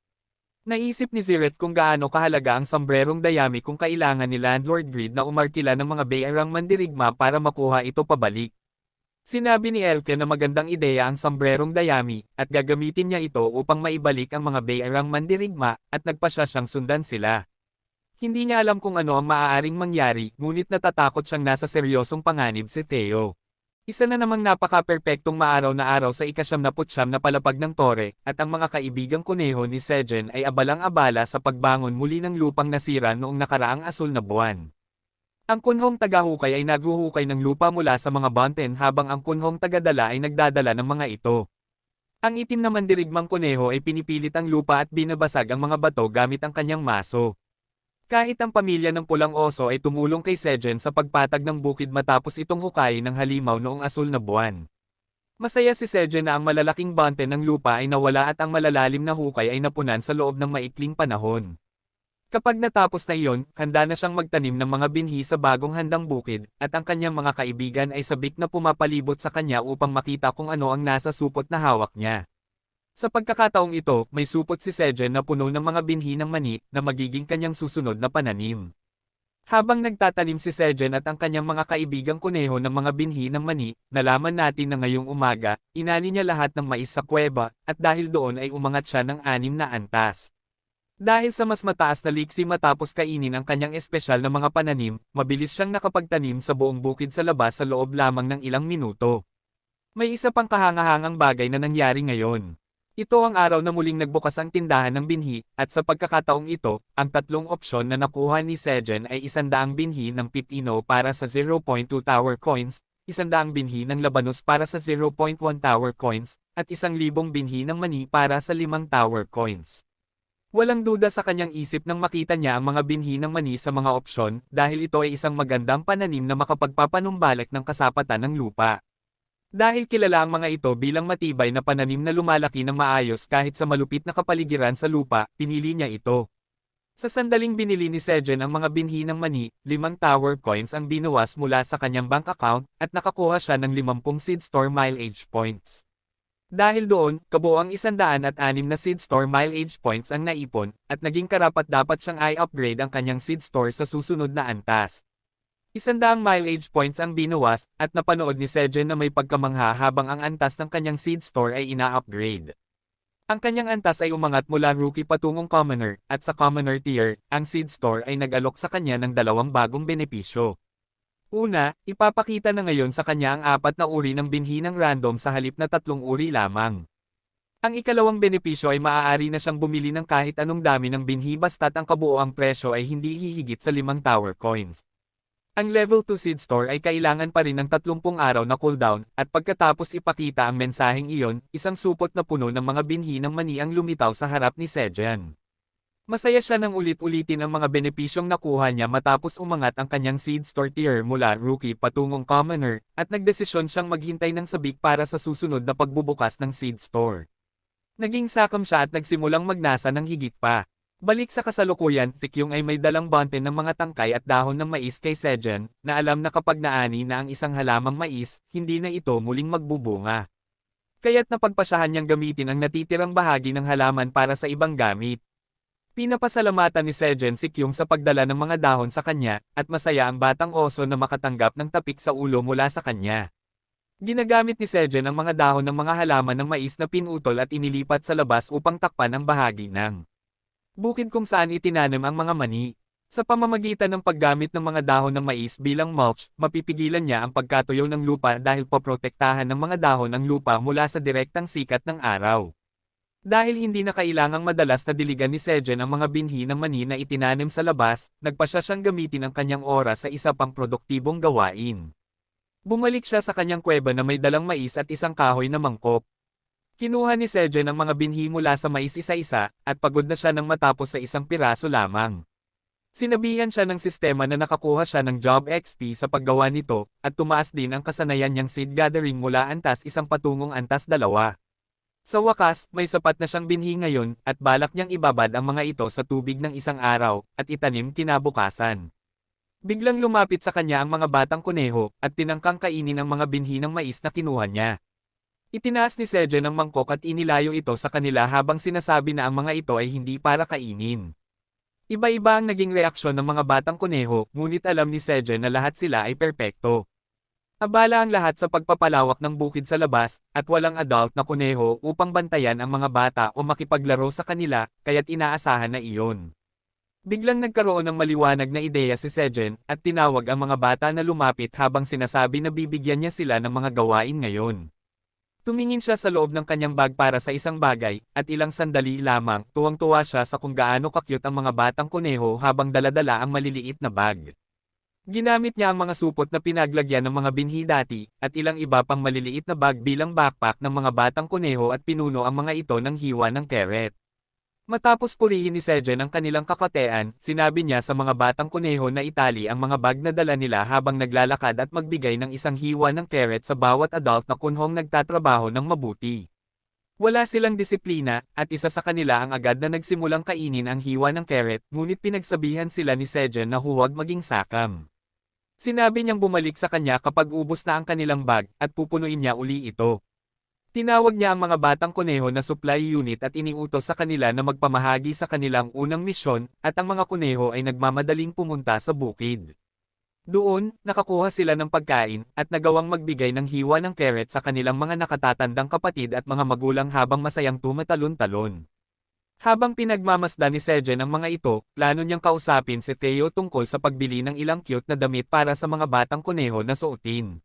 Naisip ni Zireth kung gaano kahalaga ang sombrerong dayami kung kailangan ni Landlord Greed na umarkila ng mga bayarang mandirigma para makuha ito pabalik. Sinabi ni Elke na magandang ideya ang sombrerong dayami, at gagamitin niya ito upang maibalik ang mga bayarang mandirigma, at nagpasya siyang sundan sila. Hindi niya alam kung ano ang maaaring mangyari, ngunit natatakot siyang nasa seryosong panganib si Theo. Isa na namang napaka-perpektong maaraw na araw sa ika-79 na palapag ng tore, at ang mga kaibigang kuneho ni Sejen ay abalang-abala sa pagbangon muli ng lupang nasira noong nakaraang asul na buwan. Ang kunhong tagahukay ay naghuhukay ng lupa mula sa mga bunten habang ang kunhong tagadala ay nagdadala ng mga ito. Ang itim na mandirigmang kuneho ay pinipilit ang lupa at binabasag ang mga bato gamit ang kanyang maso. Kahit ang pamilya ng pulang oso ay tumulong kay Sejen sa pagpatag ng bukid matapos itong hukayin ng halimaw noong asul na buwan. Masaya si Sejen na ang malalaking bante ng lupa ay nawala at ang malalalim na hukay ay napunan sa loob ng maikling panahon. Kapag natapos na iyon, handa na siyang magtanim ng mga binhi sa bagong handang bukid, at ang kanyang mga kaibigan ay sabik na pumapalibot sa kanya upang makita kung ano ang nasa supot na hawak niya. Sa pagkakataong ito, may supot si Sejen na puno ng mga binhi ng mani, na magiging kanyang susunod na pananim. Habang nagtatanim si Sejen at ang kanyang mga kaibigang kuneho ng mga binhi ng mani, nalaman natin na ngayong umaga, inani niya lahat ng mais sa kuweba, at dahil doon ay umangat siya ng 6 na antas. Dahil sa mas mataas na liksi matapos kainin ang kanyang espesyal na mga pananim, mabilis siyang nakapagtanim sa buong bukid sa labas sa loob lamang ng ilang minuto. May isa pang kahangahangang bagay na nangyari ngayon. Ito ang araw na muling nagbukas ang tindahan ng binhi, at sa pagkakataong ito, ang tatlong opsyon na nakuha ni Sejen ay 100 binhi ng pipino para sa 0.2 tower coins, 100 binhi ng labanos para sa 0.1 tower coins, at 1,000 binhi ng mani para sa 5 tower coins. Walang duda sa kanyang isip nang makita niya ang mga binhi ng mani sa mga opsyon dahil ito ay isang magandang pananim na makapagpapanumbalik ng kasapatan ng lupa. Dahil kilala ang mga ito bilang matibay na pananim na lumalaki ng maayos kahit sa malupit na kapaligiran sa lupa, pinili niya ito. Sa sandaling binili ni Sejen ang mga binhi ng mani, 5 tower coins ang binuwas mula sa kanyang bank account, at nakakuha siya ng 50 seed store mileage points. Dahil doon, kabuoang 106 na seed store mileage points ang naipon, at naging karapat-dapat siyang i-upgrade ang kanyang seed store sa susunod na antas. 100 mileage points ang binuwas, at napanood ni Sejen na may pagkamangha habang ang antas ng kanyang seed store ay ina-upgrade. Ang kanyang antas ay umangat mula rookie patungong commoner, at sa commoner tier, ang seed store ay nag-alok sa kanya ng 2 bagong benepisyo. Una, ipapakita na ngayon sa kanya ang 4 na uri ng binhi ng random sa halip na 3 uri lamang. Ang ikalawang benepisyo ay maaari na siyang bumili ng kahit anong dami ng binhi basta't ang kabuoang presyo ay hindi hihigit sa 5 tower coins. Ang level 2 seed store ay kailangan pa rin ng 30 araw na cooldown, at pagkatapos ipakita ang mensaheng iyon, isang supot na puno ng mga binhi ng mani ang lumitaw sa harap ni Sejen. Masaya siya nang ulit-ulitin ang mga benepisyong nakuha niya matapos umangat ang kanyang seed store tier mula rookie patungong commoner, at nagdesisyon siyang maghintay ng sabik para sa susunod na pagbubukas ng seed store. Naging sakam siya at nagsimulang magnasa ng higit pa. Balik sa kasalukuyan, si Kyung ay may dalang bonte ng mga tangkay at dahon ng mais kay Sejen, na alam na kapag naani na ang isang halamang mais, hindi na ito muling magbubunga. Kaya't napagpasyahan niyang gamitin ang natitirang bahagi ng halaman para sa ibang gamit. Pinapasalamatan ni Sejen si Kyung sa pagdala ng mga dahon sa kanya, at masaya ang batang oso na makatanggap ng tapik sa ulo mula sa kanya. Ginagamit ni Sejen ang mga dahon ng mga halaman ng mais na pinutol at inilipat sa labas upang takpan ang bahagi ng bukid kung saan itinanim ang mga mani. Sa pamamagitan ng paggamit ng mga dahon ng mais bilang mulch, mapipigilan niya ang pagkatuyo ng lupa dahil poprotektahan ng mga dahon ang lupa mula sa direktang sikat ng araw. Dahil hindi na kailangang madalas na diligan ni Sejen ang mga binhi ng mani na itinanim sa labas, nagpasya siyang gamitin ang kanyang oras sa isa pang produktibong gawain. Bumalik siya sa kanyang kuweba na may dalang mais at isang kahoy na mangkok. Kinuha ni Sejen ang mga binhi mula sa mais isa-isa, at pagod na siya nang matapos sa isang piraso lamang. Sinabihan siya ng sistema na nakakuha siya ng job XP sa paggawa nito, at tumaas din ang kasanayan niyang seed gathering mula antas 1 patungong antas 2. Sa wakas, may sapat na siyang binhi ngayon, at balak niyang ibabad ang mga ito sa tubig ng isang araw, at itanim kinabukasan. Biglang lumapit sa kanya ang mga batang kuneho, at tinangkang kainin ang mga binhi ng mais na kinuha niya. Itinaas ni Sejen ang mangkok at inilayo ito sa kanila habang sinasabi na ang mga ito ay hindi para kainin. Iba-iba ang naging reaksyon ng mga batang kuneho, ngunit alam ni Sejen na lahat sila ay perpekto. Abala ang lahat sa pagpapalawak ng bukid sa labas, at walang adult na kuneho upang bantayan ang mga bata o makipaglaro sa kanila, kaya't inaasahan na iyon. Biglang nagkaroon ng maliwanag na ideya si Sejen, at tinawag ang mga bata na lumapit habang sinasabi na bibigyan niya sila ng mga gawain ngayon. Tumingin siya sa loob ng kanyang bag para sa isang bagay, at ilang sandali lamang, tuwang-tuwa siya sa kung gaano ka-cute ang mga batang kuneho habang daladala ang maliliit na bag. Ginamit niya ang mga supot na pinaglagyan ng mga binhi dati, at ilang iba pang maliliit na bag bilang backpack ng mga batang kuneho at pinuno ang mga ito ng hiwa ng carrot. Matapos purihin ni Sejen ang kanilang kakatean, sinabi niya sa mga batang kuneho na itali ang mga bag na dala nila habang naglalakad at magbigay ng isang hiwa ng carrot sa bawat adult na kunhong nagtatrabaho ng mabuti. Wala silang disiplina, at isa sa kanila ang agad na nagsimulang kainin ang hiwa ng carrot, ngunit pinagsabihan sila ni Sejen na huwag maging sakam. Sinabi niyang bumalik sa kanya kapag ubos na ang kanilang bag, at pupunuin niya uli ito. Tinawag niya ang mga batang kuneho na supply unit at iniutos sa kanila na magpamahagi sa kanilang unang misyon, at ang mga kuneho ay nagmamadaling pumunta sa bukid. Doon, nakakuha sila ng pagkain, at nagawang magbigay ng hiwa ng carrot sa kanilang mga nakatatandang kapatid at mga magulang habang masayang tumatalon-talon. Habang pinagmamasdan ni Sejen ang mga ito, plano niyang kausapin si Theo tungkol sa pagbili ng ilang cute na damit para sa mga batang kuneho na suotin.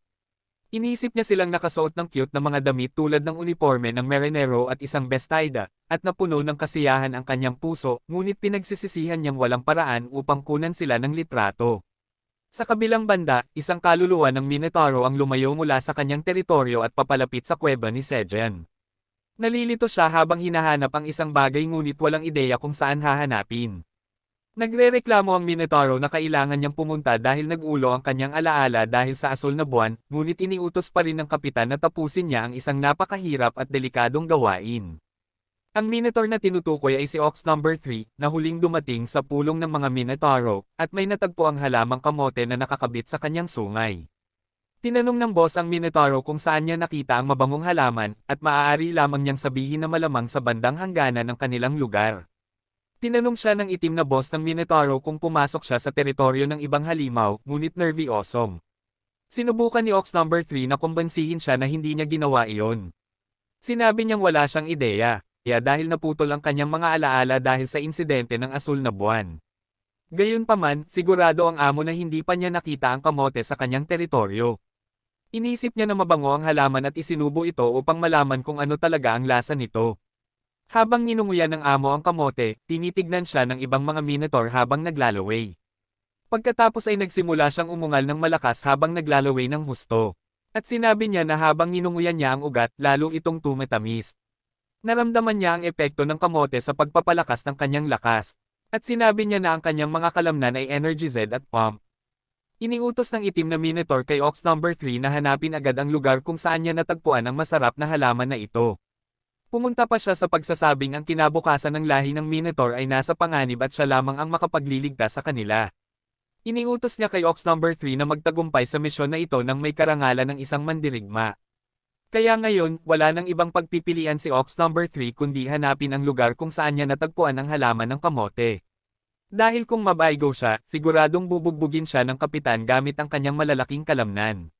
Inisip niya silang nakasuot ng cute na mga damit tulad ng uniforme ng marinero at isang bestida, at napuno ng kasiyahan ang kanyang puso, ngunit pinagsisisihan niyang walang paraan upang kunan sila ng litrato. Sa kabilang banda, isang kaluluwa ng Minotauro ang lumayo mula sa kanyang teritoryo at papalapit sa kuweba ni Sejen. Nalilito siya habang hinahanap ang isang bagay ngunit walang ideya kung saan hahanapin. Nagrereklamo ang Minotauro na kailangan niyang pumunta dahil nag-ulo ang kanyang alaala dahil sa asul na buwan, ngunit iniutos pa rin ng kapitan na tapusin niya ang isang napakahirap at delikadong gawain. Ang Minotaur na tinutukoy ay si Ox number 3, na huling dumating sa pulong ng mga Minotauro, at may natagpo ang halamang kamote na nakakabit sa kanyang sungay. Tinanong ng boss ang Minotauro kung saan niya nakita ang mabangong halaman, at maaari lamang niyang sabihin na malamang sa bandang hangganan ng kanilang lugar. Tinanong siya ng itim na boss ng Minotauro kung pumasok siya sa teritoryo ng ibang halimaw, ngunit nervyosong. Sinubukan ni Ox number 3 na kumbansihin siya na hindi niya ginawa iyon. Sinabi niyang wala siyang ideya, kaya dahil naputol ang kanyang mga alaala dahil sa insidente ng asul na buwan. Gayunpaman, sigurado ang amo na hindi pa niya nakita ang kamote sa kanyang teritoryo. Inisip niya na mabango ang halaman at isinubo ito upang malaman kung ano talaga ang lasa nito. Habang ninunguyan ng amo ang kamote, tinitignan siya ng ibang mga Minotaur habang naglalaway. Pagkatapos ay nagsimula siyang umungal ng malakas habang naglalaway ng husto. At sinabi niya na habang ninunguyan niya ang ugat, lalo itong tumatamis. Naramdaman niya ang epekto ng kamote sa pagpapalakas ng kanyang lakas. At sinabi niya na ang kanyang mga kalamnan ay Energy Z at Pump. Iniutos ng itim na Minotaur kay Ox number 3 na hanapin agad ang lugar kung saan niya natagpuan ang masarap na halaman na ito. Pumunta pa siya sa pagsasabing ang kinabukasan ng lahi ng Minotaur ay nasa panganib at siya lamang ang makapagliligtas sa kanila. Iniutos niya kay Ox number 3 na magtagumpay sa misyon na ito nang may karangalan ng isang mandirigma. Kaya ngayon, wala nang ibang pagpipilian si Ox number 3 kundi hanapin ang lugar kung saan niya natagpuan ang halaman ng kamote. Dahil kung mabaigo siya, siguradong bubugbugin siya ng kapitan gamit ang kanyang malalaking kalamnan.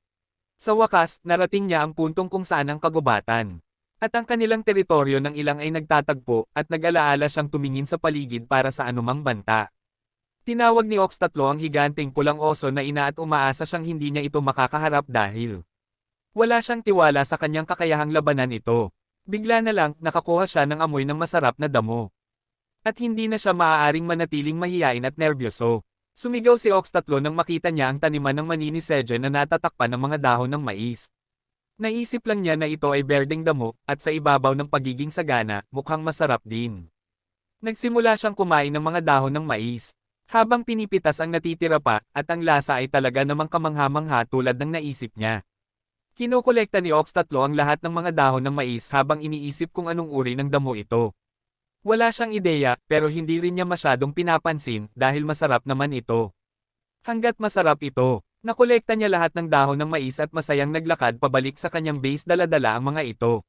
Sa wakas, narating niya ang puntong kung saan ang kagubatan. At ang kanilang teritoryo ng ilang ay nagtatagpo, at nag-alaala siyang tumingin sa paligid para sa anumang banta. Tinawag ni Ox 3 ang higanteng pulang oso na ina at umaasa siyang hindi niya ito makakaharap dahil wala siyang tiwala sa kanyang kakayahang labanan ito. Bigla na lang, nakakuha siya ng amoy ng masarap na damo. At hindi na siya maaaring manatiling mahiyain at nerbyoso. Sumigaw si Ox 3 nang makita niya ang taniman ng mani ni Sejen na natatakpan ng mga dahon ng mais. Naisip lang niya na ito ay berdeng damo, at sa ibabaw ng pagiging sagana, mukhang masarap din. Nagsimula siyang kumain ng mga dahon ng mais. Habang pinipitas ang natitira pa, at ang lasa ay talaga namang kamangha-mangha tulad ng naisip niya. Kinokolekta ni Ox 3 ang lahat ng mga dahon ng mais habang iniisip kung anong uri ng damo ito. Wala siyang ideya, pero hindi rin niya masyadong pinapansin dahil masarap naman ito. Hanggat masarap ito, nakolekta niya lahat ng dahon ng mais at masayang naglakad pabalik sa kanyang base dala-dala ang mga ito.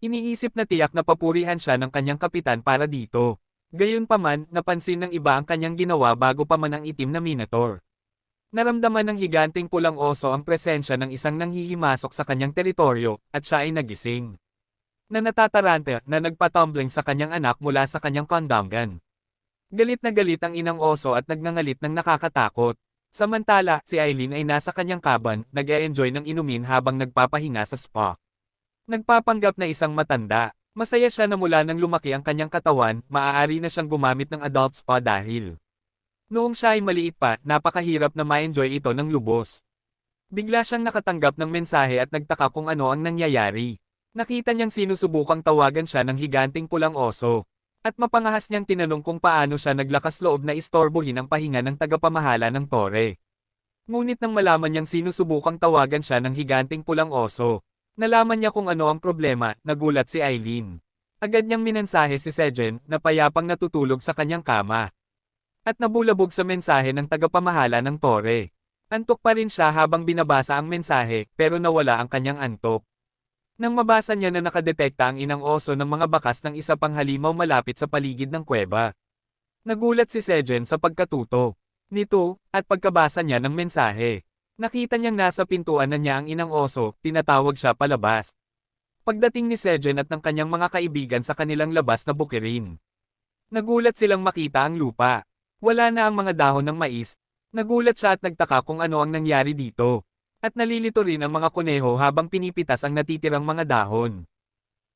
Iniisip na tiyak na papurihan siya ng kanyang kapitan para dito. Gayunpaman, napansin ng iba ang kanyang ginawa bago pa man ang itim na Minotaur. Naramdaman ng higanteng pulang oso ang presensya ng isang nanghihimasok sa kanyang teritoryo, at siya ay nagising. Natataranta na nagpatumbling sa kanyang anak mula sa kanyang kondamgan. Galit na galit ang inang oso at nagngangalit ng nakakatakot. Samantala, si Eileen ay nasa kanyang kaban, nag-e-enjoy ng inumin habang nagpapahinga sa spa. Nagpapanggap na isang matanda. Masaya siya na mula nang lumaki ang kanyang katawan, maaari na siyang gumamit ng adult spa dahil noong siya ay maliit pa, napakahirap na ma-enjoy ito ng lubos. Bigla siyang nakatanggap ng mensahe at nagtaka kung ano ang nangyayari. Nakita niyang sinusubukang tawagan siya ng higanteng pulang oso. At mapangahas niyang tinanong kung paano siya naglakas loob na istorbohin ang pahinga ng tagapamahala ng tore. Ngunit nang malaman niyang sinusubukang tawagan siya ng higanteng pulang oso, nalaman niya kung ano ang problema, nagulat si Eileen. Agad niyang minensahe si Sejen, na payapang natutulog sa kanyang kama. At nabulabog sa mensahe ng tagapamahala ng tore. Antok pa rin siya habang binabasa ang mensahe, pero nawala ang kanyang antok. Nang mabasa niya na nakadetekta ang inang oso ng mga bakas ng isa pang halimaw malapit sa paligid ng kuweba. Nagulat si Sejen sa pagkatuto nito, at pagkabasa niya ng mensahe. Nakita niyang nasa pintuan na niya ang inang oso, tinatawag siya palabas. Pagdating ni Sejen at ng kanyang mga kaibigan sa kanilang labas na bukirin. Nagulat silang makita ang lupa. Wala na ang mga dahon ng mais. Nagulat siya at nagtaka kung ano ang nangyari dito. At nalilito rin ang mga kuneho habang pinipitas ang natitirang mga dahon.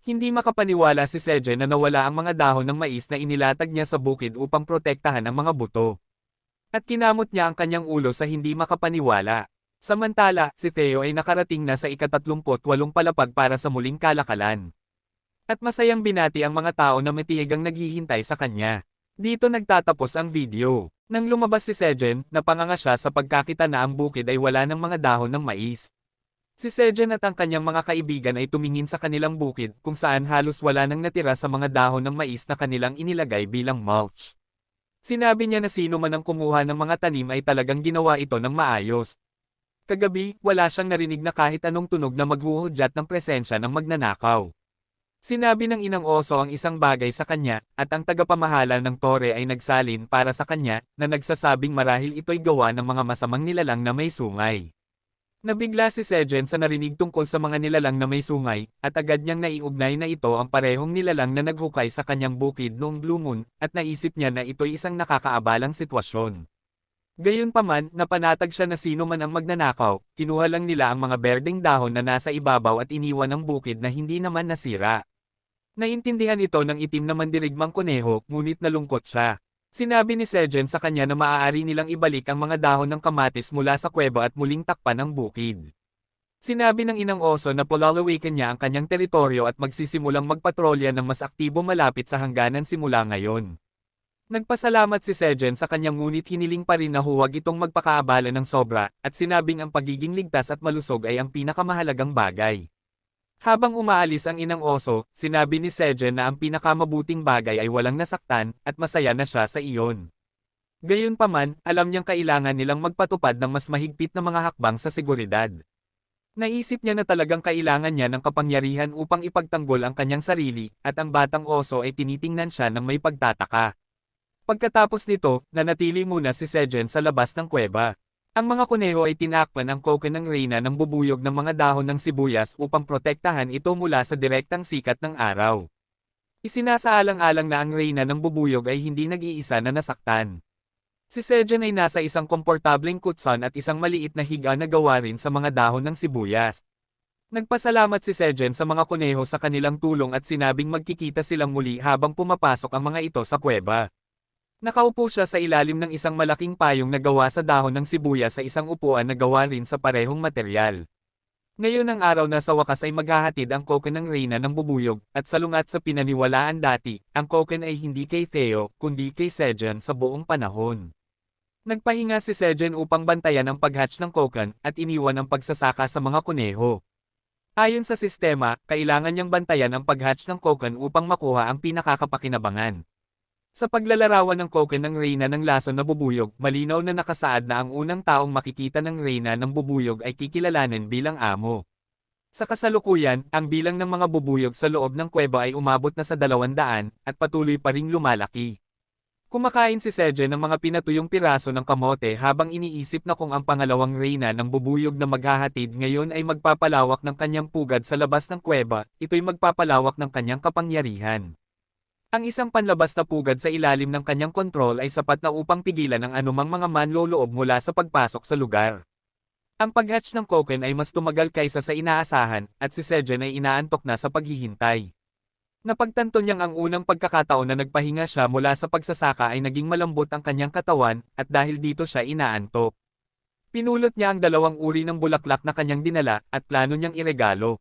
Hindi makapaniwala si Sejen na nawala ang mga dahon ng mais na inilatag niya sa bukid upang protektahan ang mga buto. At kinamot niya ang kanyang ulo sa hindi makapaniwala. Samantala, si Theo ay nakarating na sa ika-38 palapag para sa muling kalakalan. At masayang binati ang mga tao na matiyagang naghihintay sa kanya. Dito nagtatapos ang video. Nang lumabas si Sejen, napanganga siya sa pagkakita na ang bukid ay wala ng mga dahon ng mais. Si Sejen at ang kanyang mga kaibigan ay tumingin sa kanilang bukid kung saan halos wala nang natira sa mga dahon ng mais na kanilang inilagay bilang mulch. Sinabi niya na sino man ang kumuha ng mga tanim ay talagang ginawa ito ng maayos. Kagabi, wala siyang narinig na kahit anong tunog na maghuhudyat ng presensya ng magnanakaw. Sinabi ng inang oso ang isang bagay sa kanya, at ang tagapamahala ng tore ay nagsalin para sa kanya, na nagsasabing marahil ito'y gawa ng mga masamang nilalang na may sungay. Nabigla si Sejen sa narinig tungkol sa mga nilalang na may sungay, at agad niyang naiugnay na ito ang parehong nilalang na naghukay sa kanyang bukid noong Blue Moon, at naisip niya na ito'y isang nakakaabalang sitwasyon. Gayunpaman, napanatag siya na sino man ang magnanakaw, kinuha lang nila ang mga berdeng dahon na nasa ibabaw at iniwan ng bukid na hindi naman nasira. Naintindihan ito ng itim na mandirigmang kuneho, ngunit nalungkot siya. Sinabi ni Sejen sa kanya na maaari nilang ibalik ang mga dahon ng kamatis mula sa kuweba at muling takpan ang bukid. Sinabi ng inang oso na palalawikan niya ang kanyang teritoryo at magsisimulang magpatrolya ng mas aktibo malapit sa hangganan simula ngayon. Nagpasalamat si Sejen sa kanyang ngunit hiniling pa rin na huwag itong magpakaabala ng sobra, at sinabing ang pagiging ligtas at malusog ay ang pinakamahalagang bagay. Habang umaalis ang inang oso, sinabi ni Sejen na ang pinakamabuting bagay ay walang nasaktan, at masaya na siya sa iyon. Gayunpaman, alam niyang kailangan nilang magpatupad ng mas mahigpit na mga hakbang sa seguridad. Naisip niya na talagang kailangan niya ng kapangyarihan upang ipagtanggol ang kanyang sarili, at ang batang oso ay tinitingnan siya ng may pagtataka. Pagkatapos nito, nanatili muna si Sejen sa labas ng kuweba. Ang mga kuneho ay tinakpan ang koke ng reyna ng bubuyog ng mga dahon ng sibuyas upang protektahan ito mula sa direktang sikat ng araw. Isinasaalang-alang na ang reyna ng bubuyog ay hindi nag-iisa na nasaktan. Si Sejen ay nasa isang komportableng kutsan at isang maliit na higa na gawa rin sa mga dahon ng sibuyas. Nagpasalamat si Sejen sa mga kuneho sa kanilang tulong at sinabing magkikita silang muli habang pumapasok ang mga ito sa kuweba. Nakaupo siya sa ilalim ng isang malaking payong na gawa sa dahon ng sibuyas sa isang upuan na gawa rin sa parehong materyal. Ngayon ang araw na sa wakas ay maghahatid ang koken ng reyna ng bubuyog, at salungat sa pinaniwalaan dati, ang koken ay hindi kay Theo, kundi kay Sejen sa buong panahon. Nagpahinga si Sejen upang bantayan ang paghatch ng koken, at iniwan ang pagsasaka sa mga kuneho. Ayon sa sistema, kailangan niyang bantayan ang paghatch ng koken upang makuha ang pinakakapakinabangan. Sa paglalarawan ng koken ng reyna ng lason na bubuyog, malinaw na nakasaad na ang unang taong makikita ng reyna ng bubuyog ay kikilalanin bilang amo. Sa kasalukuyan, ang bilang ng mga bubuyog sa loob ng kuweba ay umabot na sa 200, at patuloy pa ring lumalaki. Kumakain si Sejen ng mga pinatuyong piraso ng kamote habang iniisip na kung ang pangalawang reyna ng bubuyog na maghahatid ngayon ay magpapalawak ng kanyang pugad sa labas ng kuweba, ito'y magpapalawak ng kanyang kapangyarihan. Ang isang panlabas na pugad sa ilalim ng kanyang kontrol ay sapat na upang pigilan ang anumang mga manloloob mula sa pagpasok sa lugar. Ang paghatch ng koken ay mas tumagal kaysa sa inaasahan, at si Sejen ay inaantok na sa paghihintay. Napagtanto niyang ang unang pagkakataon na nagpahinga siya mula sa pagsasaka ay naging malambot ang kanyang katawan, at dahil dito siya inaantok. Pinulot niya ang 2 uri ng bulaklak na kanyang dinala, at plano niyang iregalo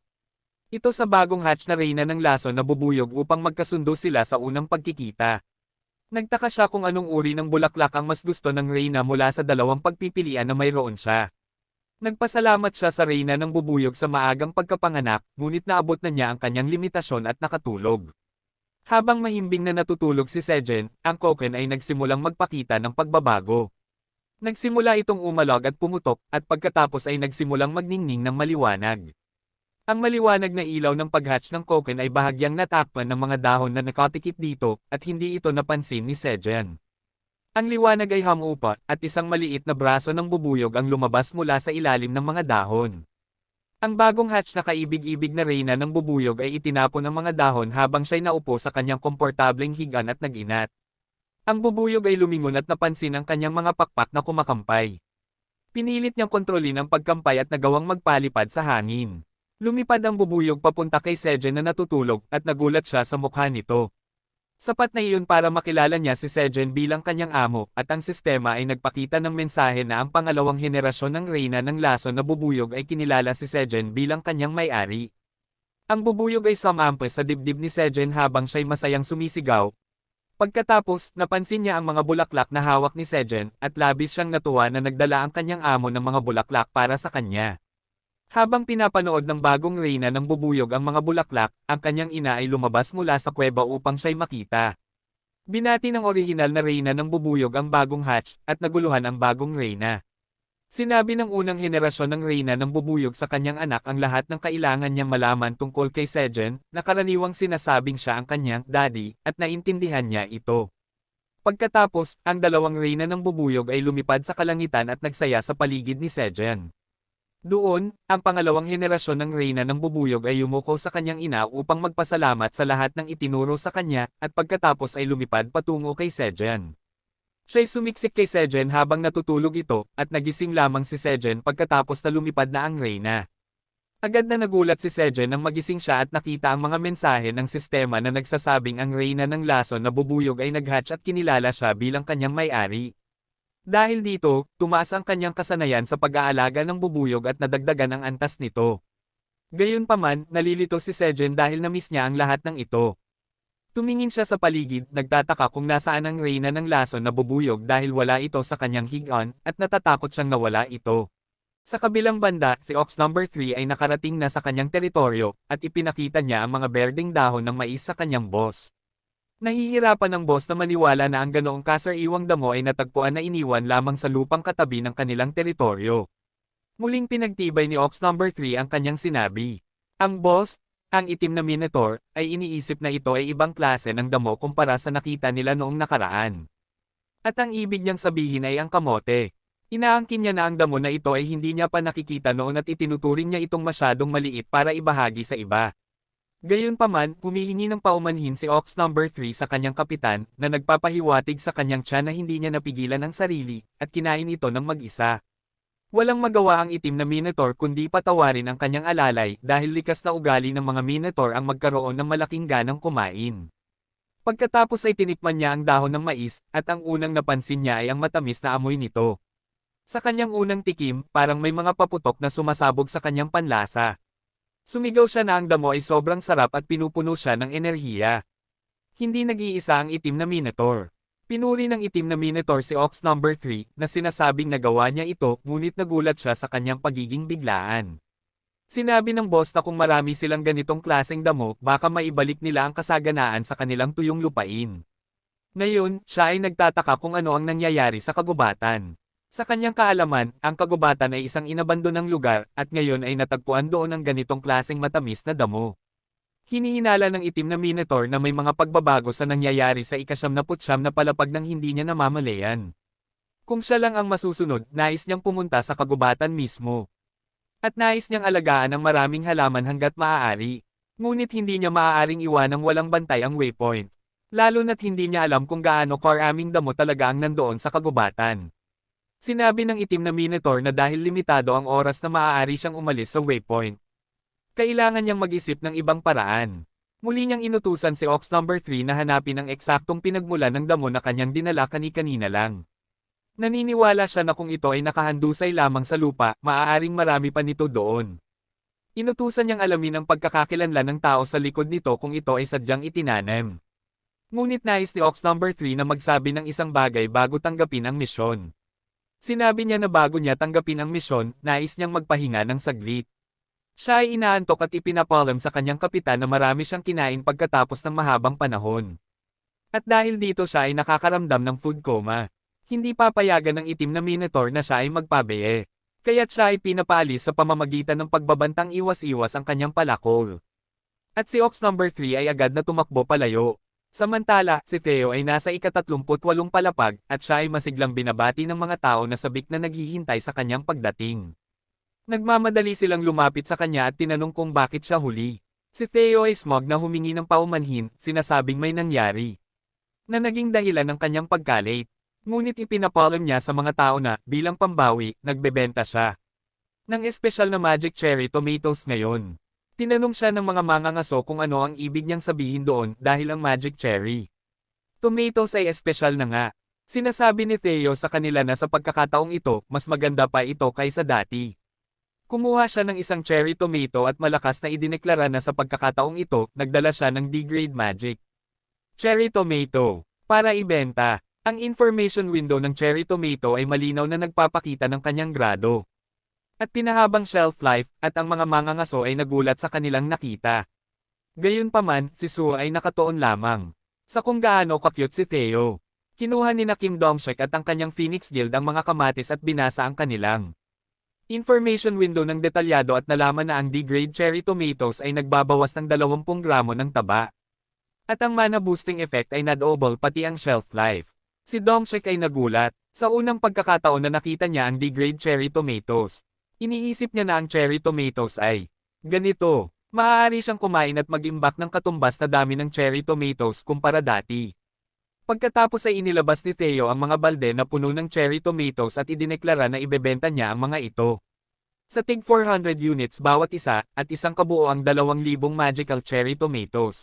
ito sa bagong hatch na reyna ng lason na bubuyog upang magkasundo sila sa unang pagkikita. Nagtaka siya kung anong uri ng bulaklak ang mas gusto ng reyna mula sa 2 pagpipilian na mayroon siya. Nagpasalamat siya sa reyna ng bubuyog sa maagang pagkapanganak, ngunit naabot na niya ang kanyang limitasyon at nakatulog. Habang mahimbing na natutulog si Sejen, ang koken ay nagsimulang magpakita ng pagbabago. Nagsimula itong umalog at pumutok, at pagkatapos ay nagsimulang magningning ng maliwanag. Ang maliwanag na ilaw ng pag-hatch ng Koken ay bahagyang natakpan ng mga dahon na nakatikip dito, at hindi ito napansin ni Sejen. Ang liwanag ay humupa, at isang maliit na braso ng bubuyog ang lumabas mula sa ilalim ng mga dahon. Ang bagong hatch na kaibig-ibig na reyna ng bubuyog ay itinapon ang mga dahon habang siya'y naupo sa kanyang komportableng higaan at nag-inat. Ang bubuyog ay lumingon at napansin ang kanyang mga pakpak na kumakampay. Pinilit niyang kontrolin ang pagkampay at nagawang magpalipad sa hangin. Lumipad ang bubuyog papunta kay Sejen na natutulog at nagulat siya sa mukha nito. Sapat na iyon para makilala niya si Sejen bilang kanyang amo, at ang sistema ay nagpakita ng mensahe na ang pangalawang henerasyon ng reyna ng lason na bubuyog ay kinilala si Sejen bilang kanyang may-ari. Ang bubuyog ay sumampas sa dibdib ni Sejen habang siya'y masayang sumisigaw. Pagkatapos, napansin niya ang mga bulaklak na hawak ni Sejen, at labis siyang natuwa na nagdala ang kanyang amo ng mga bulaklak para sa kanya. Habang pinapanood ng bagong reyna ng bubuyog ang mga bulaklak, ang kanyang ina ay lumabas mula sa kuweba upang siya'y makita. Binati ng orihinal na reyna ng bubuyog ang bagong hatch, at naguluhan ang bagong reyna. Sinabi ng unang henerasyon ng reyna ng bubuyog sa kanyang anak ang lahat ng kailangan niyang malaman tungkol kay Sejen, na karaniwang sinasabing siya ang kanyang daddy, at naintindihan niya ito. Pagkatapos, ang dalawang reyna ng bubuyog ay lumipad sa kalangitan at nagsaya sa paligid ni Sejen. Doon, ang pangalawang henerasyon ng reyna ng bubuyog ay yumuko sa kanyang ina upang magpasalamat sa lahat ng itinuro sa kanya, at pagkatapos ay lumipad patungo kay Sejen. Siya'y sumiksik kay Sejen habang natutulog ito, at nagising lamang si Sejen pagkatapos na lumipad na ang reyna. Agad na nagulat si Sejen nang magising siya at nakita ang mga mensahe ng sistema na nagsasabing ang reyna ng lason na bubuyog ay nag-hatch at kinilala siya bilang kanyang may-ari. Dahil dito, tumaas ang kanyang kasanayan sa pag-aalaga ng bubuyog at nadagdagan ang antas nito. Gayunpaman, nalilito si Sejen dahil na-miss niya ang lahat ng ito. Tumingin siya sa paligid, nagtataka kung nasaan ang reyna ng lason na bubuyog dahil wala ito sa kanyang higaan, at natatakot siyang nawala ito. Sa kabilang banda, si Ox number 3 ay nakarating na sa kanyang teritoryo, at ipinakita niya ang mga berdeng dahon ng mais sa kanyang boss. Nahihirapan ang boss na maniwala na ang ganoong kasariwang damo ay natagpuan na iniwan lamang sa lupang katabi ng kanilang teritoryo. Muling pinagtibay ni Ox number 3 ang kanyang sinabi. Ang boss, ang itim na Minotaur, ay iniisip na ito ay ibang klase ng damo kumpara sa nakita nila noong nakaraan. At ang ibig niyang sabihin ay ang kamote. Inaangkin niya na ang damo na ito ay hindi niya pa nakikita noon at itinuturing niya itong masyadong maliit para ibahagi sa iba. Gayunpaman, humihingi ng paumanhin si Ox number 3 sa kanyang kapitan, na nagpapahiwatig sa kanyang tiyan na hindi niya napigilan ang sarili, at kinain ito ng mag-isa. Walang magawa ang itim na Minotaur kundi patawarin ang kanyang alalay dahil likas na ugali ng mga Minotaur ang magkaroon ng malaking ganang kumain. Pagkatapos ay tinikman niya ang dahon ng mais, at ang unang napansin niya ay ang matamis na amoy nito. Sa kanyang unang tikim, parang may mga paputok na sumasabog sa kanyang panlasa. Sumigaw siya na ang damo ay sobrang sarap at pinupuno siya ng enerhiya. Hindi nag-iisa ang itim na Minotaur. Pinuri ng itim na Minotaur si Ox number 3 na sinasabing nagawa niya ito, ngunit nagulat siya sa kanyang pagiging biglaan. Sinabi ng boss na kung marami silang ganitong klaseng damo, baka maibalik nila ang kasaganaan sa kanilang tuyong lupain. Ngayon, siya ay nagtataka kung ano ang nangyayari sa kagubatan. Sa kanyang kaalaman, ang kagubatan ay isang inabandonang lugar, at ngayon ay natagpuan doon ang ganitong klaseng matamis na damo. Hinihinala ng itim na Minotaur na may mga pagbabago sa nangyayari sa ika-79 na palapag ng hindi niya namamalayan. Kung siya lang ang masusunod, nais niyang pumunta sa kagubatan mismo. At nais niyang alagaan ang maraming halaman hanggat maaari. Ngunit hindi niya maaaring iwanang walang bantay ang waypoint. Lalo na't hindi niya alam kung gaano karaming damo talaga ang nandoon sa kagubatan. Sinabi ng itim na Minotaur na dahil limitado ang oras na maaari siyang umalis sa waypoint, kailangan niyang mag-isip ng ibang paraan. Muli niyang inutusan si Ox number 3 na hanapin ang eksaktong pinagmulan ng damo na kanyang dinala kani-kanina lang. Naniniwala siya na kung ito ay nakahandusay lamang sa lupa, maaaring marami pa nito doon. Inutusan niyang alamin ang pagkakakilanlan ng tao sa likod nito kung ito ay sadyang itinanim. Ngunit nais ni Ox number 3 na magsabi ng isang bagay bago tanggapin ang misyon. Sinabi niya na bago niya tanggapin ang misyon, nais niyang magpahinga ng saglit. Siya ay inaantok at ipinapalam sa kanyang kapitan na marami siyang kinain pagkatapos ng mahabang panahon. At dahil dito siya ay nakakaramdam ng food coma. Hindi papayagan ng itim na Minotaur na siya ay magpabeye. Kaya't siya ay pinapaalis sa pamamagitan ng pagbabantang iwas-iwas ang kanyang palakol. At si Ox number 3 ay agad na tumakbo palayo. Samantala, si Theo ay nasa ika-38 palapag at siya ay masiglang binabati ng mga tao na sabik na naghihintay sa kanyang pagdating. Nagmamadali silang lumapit sa kanya at tinanong kung bakit siya huli. Si Theo ay smug na humingi ng paumanhin, sinasabing may nangyari na naging dahilan ng kanyang pagka-late. Ngunit ipinapalam niya sa mga tao na, bilang pambawi, nagbebenta siya ng espesyal na Magic Cherry Tomatoes ngayon. Tinanong siya ng mga mangangaso kung ano ang ibig niyang sabihin doon dahil ang Magic Cherry Tomatoes ay espesyal na nga. Sinasabi ni Theo sa kanila na sa pagkakataong ito, mas maganda pa ito kaysa dati. Kumuha siya ng isang cherry tomato at malakas na idineklara na sa pagkakataong ito, nagdala siya ng D-grade magic cherry tomato para ibenta. Ang information window ng cherry tomato ay malinaw na nagpapakita ng kanyang grado at pinahabang shelf life, at ang mga mangangaso ay nagulat sa kanilang nakita. Gayunpaman, si Sue ay nakatuon lamang sa kung gaano ka-cute si Theo. Kinuha ni na Kim Dong-shek at ang kanyang Phoenix Guild ang mga kamatis at binasa ang kanilang information window ng detalyado at nalaman na ang D-grade cherry tomatoes ay nagbabawas ng 20 gramo ng taba. At ang mana boosting effect ay na-double pati ang shelf life. Si Dong-shek ay nagulat. Sa unang pagkakataon na nakita niya ang D-grade cherry tomatoes, iniisip niya na ang cherry tomatoes ay ganito. Maaari siyang kumain at mag-imbak ng katumbas na dami ng cherry tomatoes kumpara dati. Pagkatapos ay inilabas ni Theo ang mga balde na puno ng cherry tomatoes at idineklara na ibebenta niya ang mga ito sa tig 400 units bawat isa, at isang kabuo ang 2,000 magical cherry tomatoes.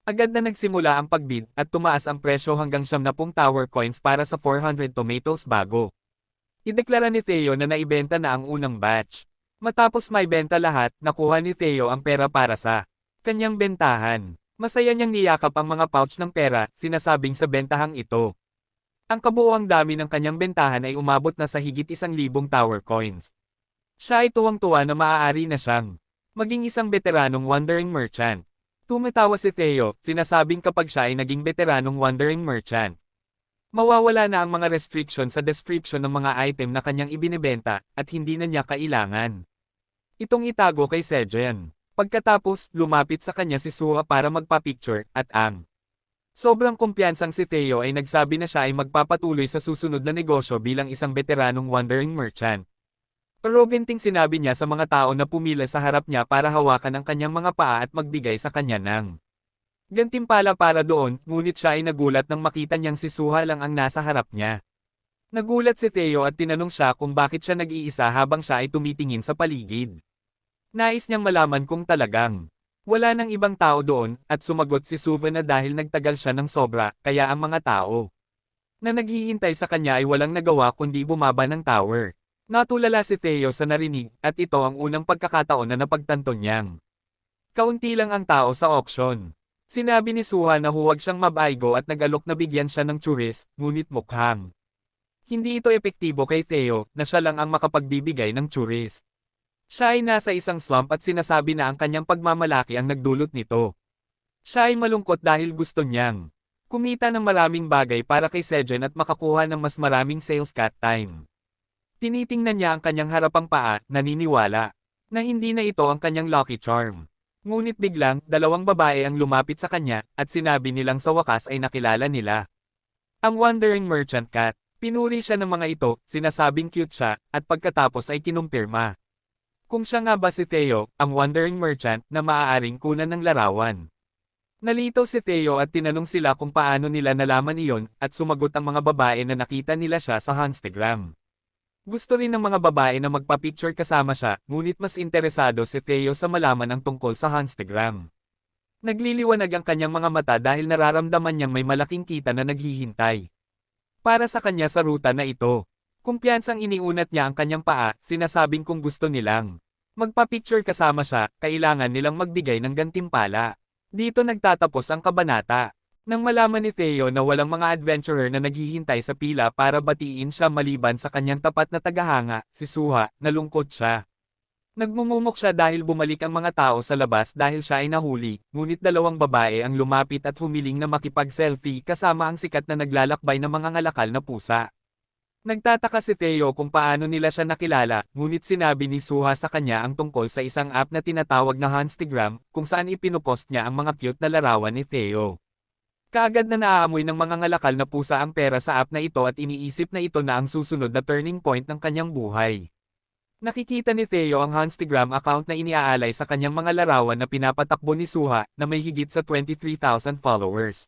Agad na nagsimula ang pagbid at tumaas ang presyo hanggang 70 tower coins para sa 400 tomatoes bago ideklara ni Theo na naibenta na ang unang batch. Matapos maibenta lahat, nakuha ni Theo ang pera para sa kanyang bentahan. Masaya niyang niyakap ang mga pouch ng pera, sinasabing sa bentahang ito. Ang kabuoang dami ng kanyang bentahan ay umabot na sa higit 1,000 tower coins. Siya ay tuwang-tuwa na maaari na siyang maging isang veteranong wandering merchant. Tumatawa si Theo, sinasabing kapag siya ay naging veteranong wandering merchant, mawawala na ang mga restriction sa description ng mga item na kanyang ibinebenta, at hindi na niya kailangan itong itago kay Sejen. Pagkatapos, lumapit sa kanya si Sue para magpa-picture, at ang sobrang kumpiyansang si Theo ay nagsabi na siya ay magpapatuloy sa susunod na negosyo bilang isang veteranong wandering merchant. Arroganting sinabi niya sa mga tao na pumila sa harap niya para hawakan ang kanyang mga paa at magbigay sa kanya ng gantimpala para doon, ngunit siya ay nagulat nang makita niyang si Suha lang ang nasa harap niya. Nagulat si Theo at tinanong siya kung bakit siya nag-iisa habang siya ay tumitingin sa paligid. Nais niyang malaman kung talagang wala nang ibang tao doon, at sumagot si Suva na dahil nagtagal siya ng sobra, kaya ang mga tao na naghihintay sa kanya ay walang nagawa kundi bumaba ng tower. Natulala si Theo sa narinig, at ito ang unang pagkakataon na napagtanto niyang kaunti lang ang tao sa auction. Sinabi ni Suha na huwag siyang mabaigo at nag-alok na bigyan siya ng tourist, ngunit mukhang hindi ito epektibo kay Theo, na siya lang ang makapagbibigay ng tourist. Siya ay nasa isang slump at sinasabi na ang kanyang pagmamalaki ang nagdulot nito. Siya ay malungkot dahil gusto niyang kumita ng maraming bagay para kay Sejen at makakuha ng mas maraming sales cut time. Tinitingnan niya ang kanyang harapang paa, naniniwala na hindi na ito ang kanyang lucky charm. Ngunit biglang, 2 babae ang lumapit sa kanya, at sinabi nilang sa wakas ay nakilala nila ang Wandering Merchant Cat. Pinuri siya ng mga ito, sinasabing cute siya, at pagkatapos ay kinumpirma kung siya nga ba si Theo, ang Wandering Merchant, na maaaring kunan ng larawan. Nalito si Theo at tinanong sila kung paano nila nalaman iyon, at sumagot ang mga babae na nakita nila siya sa Instagram. Gusto rin ng mga babae na magpa-picture kasama siya, ngunit mas interesado si Theo sa malaman ang tungkol sa Instagram. Nagliliwanag ang kanyang mga mata dahil nararamdaman niyang may malaking kita na naghihintay para sa kanya sa ruta na ito. Kumpiyansang iniunat niya ang kanyang paa, sinasabing kung gusto nilang magpa-picture kasama siya, kailangan nilang magbigay ng gantimpala. Dito nagtatapos ang kabanata. Nang malaman ni Theo na walang mga adventurer na naghihintay sa pila para batiin siya maliban sa kanyang tapat na tagahanga, si Suha, nalungkot siya. Nagmumumok siya dahil bumalik ang mga tao sa labas dahil siya ay nahuli, ngunit 2 babae ang lumapit at humiling na makipag-selfie kasama ang sikat na naglalakbay na mga ngalakal na pusa. Nagtataka si Theo kung paano nila siya nakilala, ngunit sinabi ni Suha sa kanya ang tungkol sa isang app na tinatawag na Hanstagram, kung saan ipinupost niya ang mga cute na larawan ni Theo. Kaagad na naaamoy ng mga ngalakal na pusa ang pera sa app na ito at iniisip na ito na ang susunod na turning point ng kanyang buhay. Nakikita ni Theo ang Hanstagram account na iniaalay sa kanyang mga larawan na pinapatakbo ni Suha, na may higit sa 23,000 followers.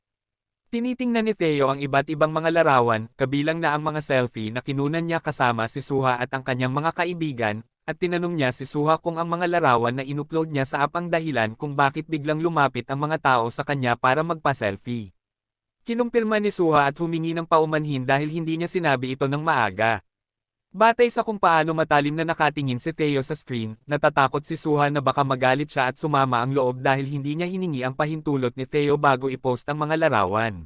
Tinitingnan ni Theo ang iba't ibang mga larawan, kabilang na ang mga selfie na kinunan niya kasama si Suha at ang kanyang mga kaibigan, at tinanong niya si Suha kung ang mga larawan na inupload niya sa app ang dahilan kung bakit biglang lumapit ang mga tao sa kanya para magpa-selfie. Kinumpirma ni Suha at humingi ng paumanhin dahil hindi niya sinabi ito ng maaga. Batay sa kung paano matalim na nakatingin si Theo sa screen, natatakot si Suha na baka magalit siya at sumama ang loob dahil hindi niya hiningi ang pahintulot ni Theo bago i-post ang mga larawan.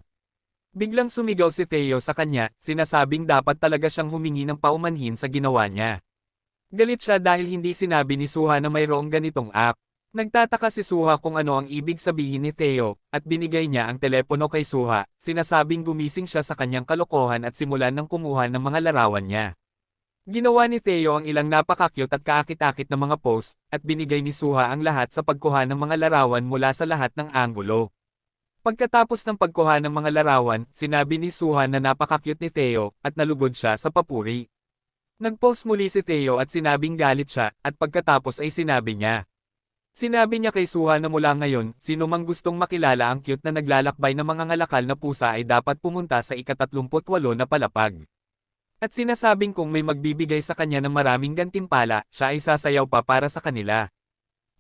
Biglang sumigaw si Theo sa kanya, sinasabing dapat talaga siyang humingi ng paumanhin sa ginawa niya. Galit siya dahil hindi sinabi ni Suha na mayroong ganitong app. Nagtataka si Suha kung ano ang ibig sabihin ni Theo, at binigay niya ang telepono kay Suha, sinasabing gumising siya sa kanyang kalokohan at simulan ng kumuha ng mga larawan niya. Ginawa ni Theo ang ilang napaka-cute at kaakit-akit na mga post, at binigay ni Suha ang lahat sa pagkuha ng mga larawan mula sa lahat ng anggulo. Pagkatapos ng pagkuha ng mga larawan, sinabi ni Suha na napaka-cute ni Theo, at nalugod siya sa papuri. Nag-post muli si Theo at sinabing galit siya, at pagkatapos ay sinabi niya. Sinabi niya kay Suha na mula ngayon, sino mang gustong makilala ang cute na naglalakbay na mga ngalakal na pusa ay dapat pumunta sa ika-38 na palapag. At sinasabing kung may magbibigay sa kanya ng maraming gantimpala, siya ay sasayaw pa para sa kanila.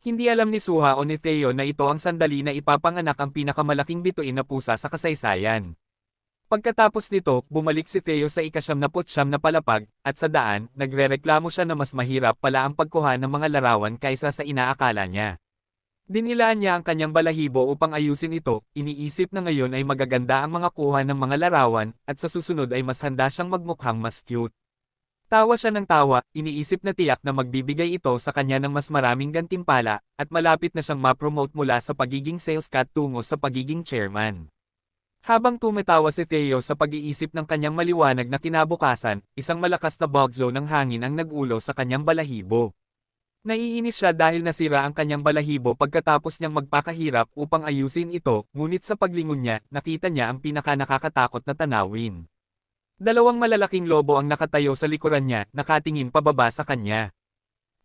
Hindi alam ni Suha o ni Theo na ito ang sandali na ipapanganak ang pinakamalaking bituin na pusa sa kasaysayan. Pagkatapos nito, bumalik si Theo sa ika-79 na palapag, at sa daan, nagrereklamo siya na mas mahirap pala ang pagkuha ng mga larawan kaysa sa inaakala niya. Dinilaan niya ang kanyang balahibo upang ayusin ito, iniisip na ngayon ay magaganda ang mga kuha ng mga larawan, at sa susunod ay mas handa siyang magmukhang mas cute. Tawa siya ng tawa, iniisip na tiyak na magbibigay ito sa kanya ng mas maraming gantimpala, at malapit na siyang ma-promote mula sa pagiging sales cat tungo sa pagiging chairman. Habang tumatawa si Theo sa pag-iisip ng kanyang maliwanag na kinabukasan, isang malakas na bagyo ng hangin ang nag-ulo sa kanyang balahibo. Naiinis siya dahil nasira ang kanyang balahibo pagkatapos niyang magpakahirap upang ayusin ito, ngunit sa paglingon niya, nakita niya ang pinaka-nakakatakot na tanawin. Dalawang malalaking lobo ang nakatayo sa likuran niya, nakatingin pababa sa kanya.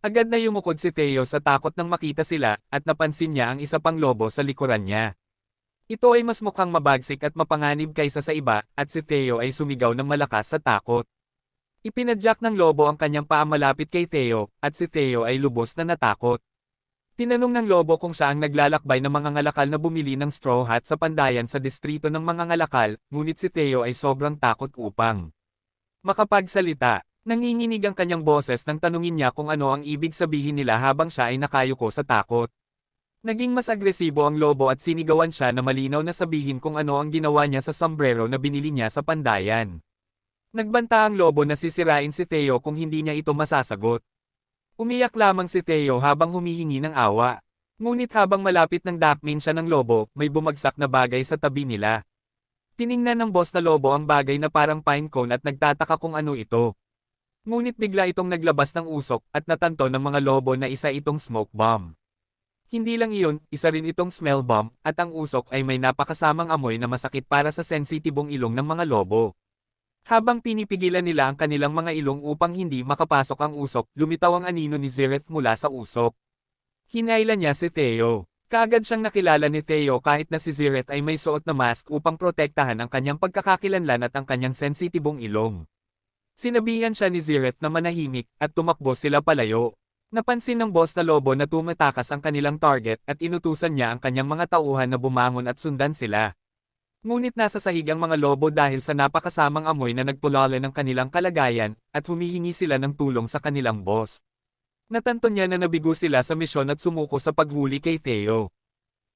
Agad na yumukod si Theo sa takot nang makita sila, at napansin niya ang isa pang lobo sa likuran niya. Ito ay mas mukhang mabagsik at mapanganib kaysa sa iba, at si Theo ay sumigaw ng malakas sa takot. Ipinadyak ng lobo ang kanyang paa malapit kay Theo, at si Theo ay lubos na natakot. Tinanong ng lobo kung siya ang naglalakbay ng mga ngalakal na bumili ng straw hat sa pandayan sa distrito ng mga ngalakal, ngunit si Theo ay sobrang takot upang makapagsalita. Nanginginig ang kanyang boses nang tanungin niya kung ano ang ibig sabihin nila habang siya ay nakayuko sa takot. Naging mas agresibo ang lobo at sinigawan siya na malinaw na sabihin kung ano ang ginawa niya sa sombrero na binili niya sa pandayan. Nagbanta ang lobo na sisirain si Theo kung hindi niya ito masasagot. Umiyak lamang si Theo habang humihingi ng awa. Ngunit habang malapit ng dakmin siya ng lobo, may bumagsak na bagay sa tabi nila. Tiningnan ng boss na lobo ang bagay na parang pine cone at nagtataka kung ano ito. Ngunit bigla itong naglabas ng usok at natanto ng mga lobo na isa itong smoke bomb. Hindi lang iyon, isa rin itong smell bomb, at ang usok ay may napakasamang amoy na masakit para sa sensitibong ilong ng mga lobo. Habang pinipigilan nila ang kanilang mga ilong upang hindi makapasok ang usok, lumitaw ang anino ni Zireth mula sa usok. Hinailan niya si Theo. Kaagad siyang nakilala ni Theo kahit na si Zireth ay may suot na mask upang protektahan ang kanyang pagkakakilanlan at ang kanyang sensitibong ilong. Sinabihan siya ni Zireth na manahimik, at tumakbo sila palayo. Napansin ng boss na lobo na tumatakas ang kanilang target at inutusan niya ang kanyang mga tauhan na bumangon at sundan sila. Ngunit nasa sahig ang mga lobo dahil sa napakasamang amoy na nagpulala ng kanilang kalagayan, at humihingi sila ng tulong sa kanilang boss. Natanto niya na nabigo sila sa misyon at sumuko sa paghuli kay Theo.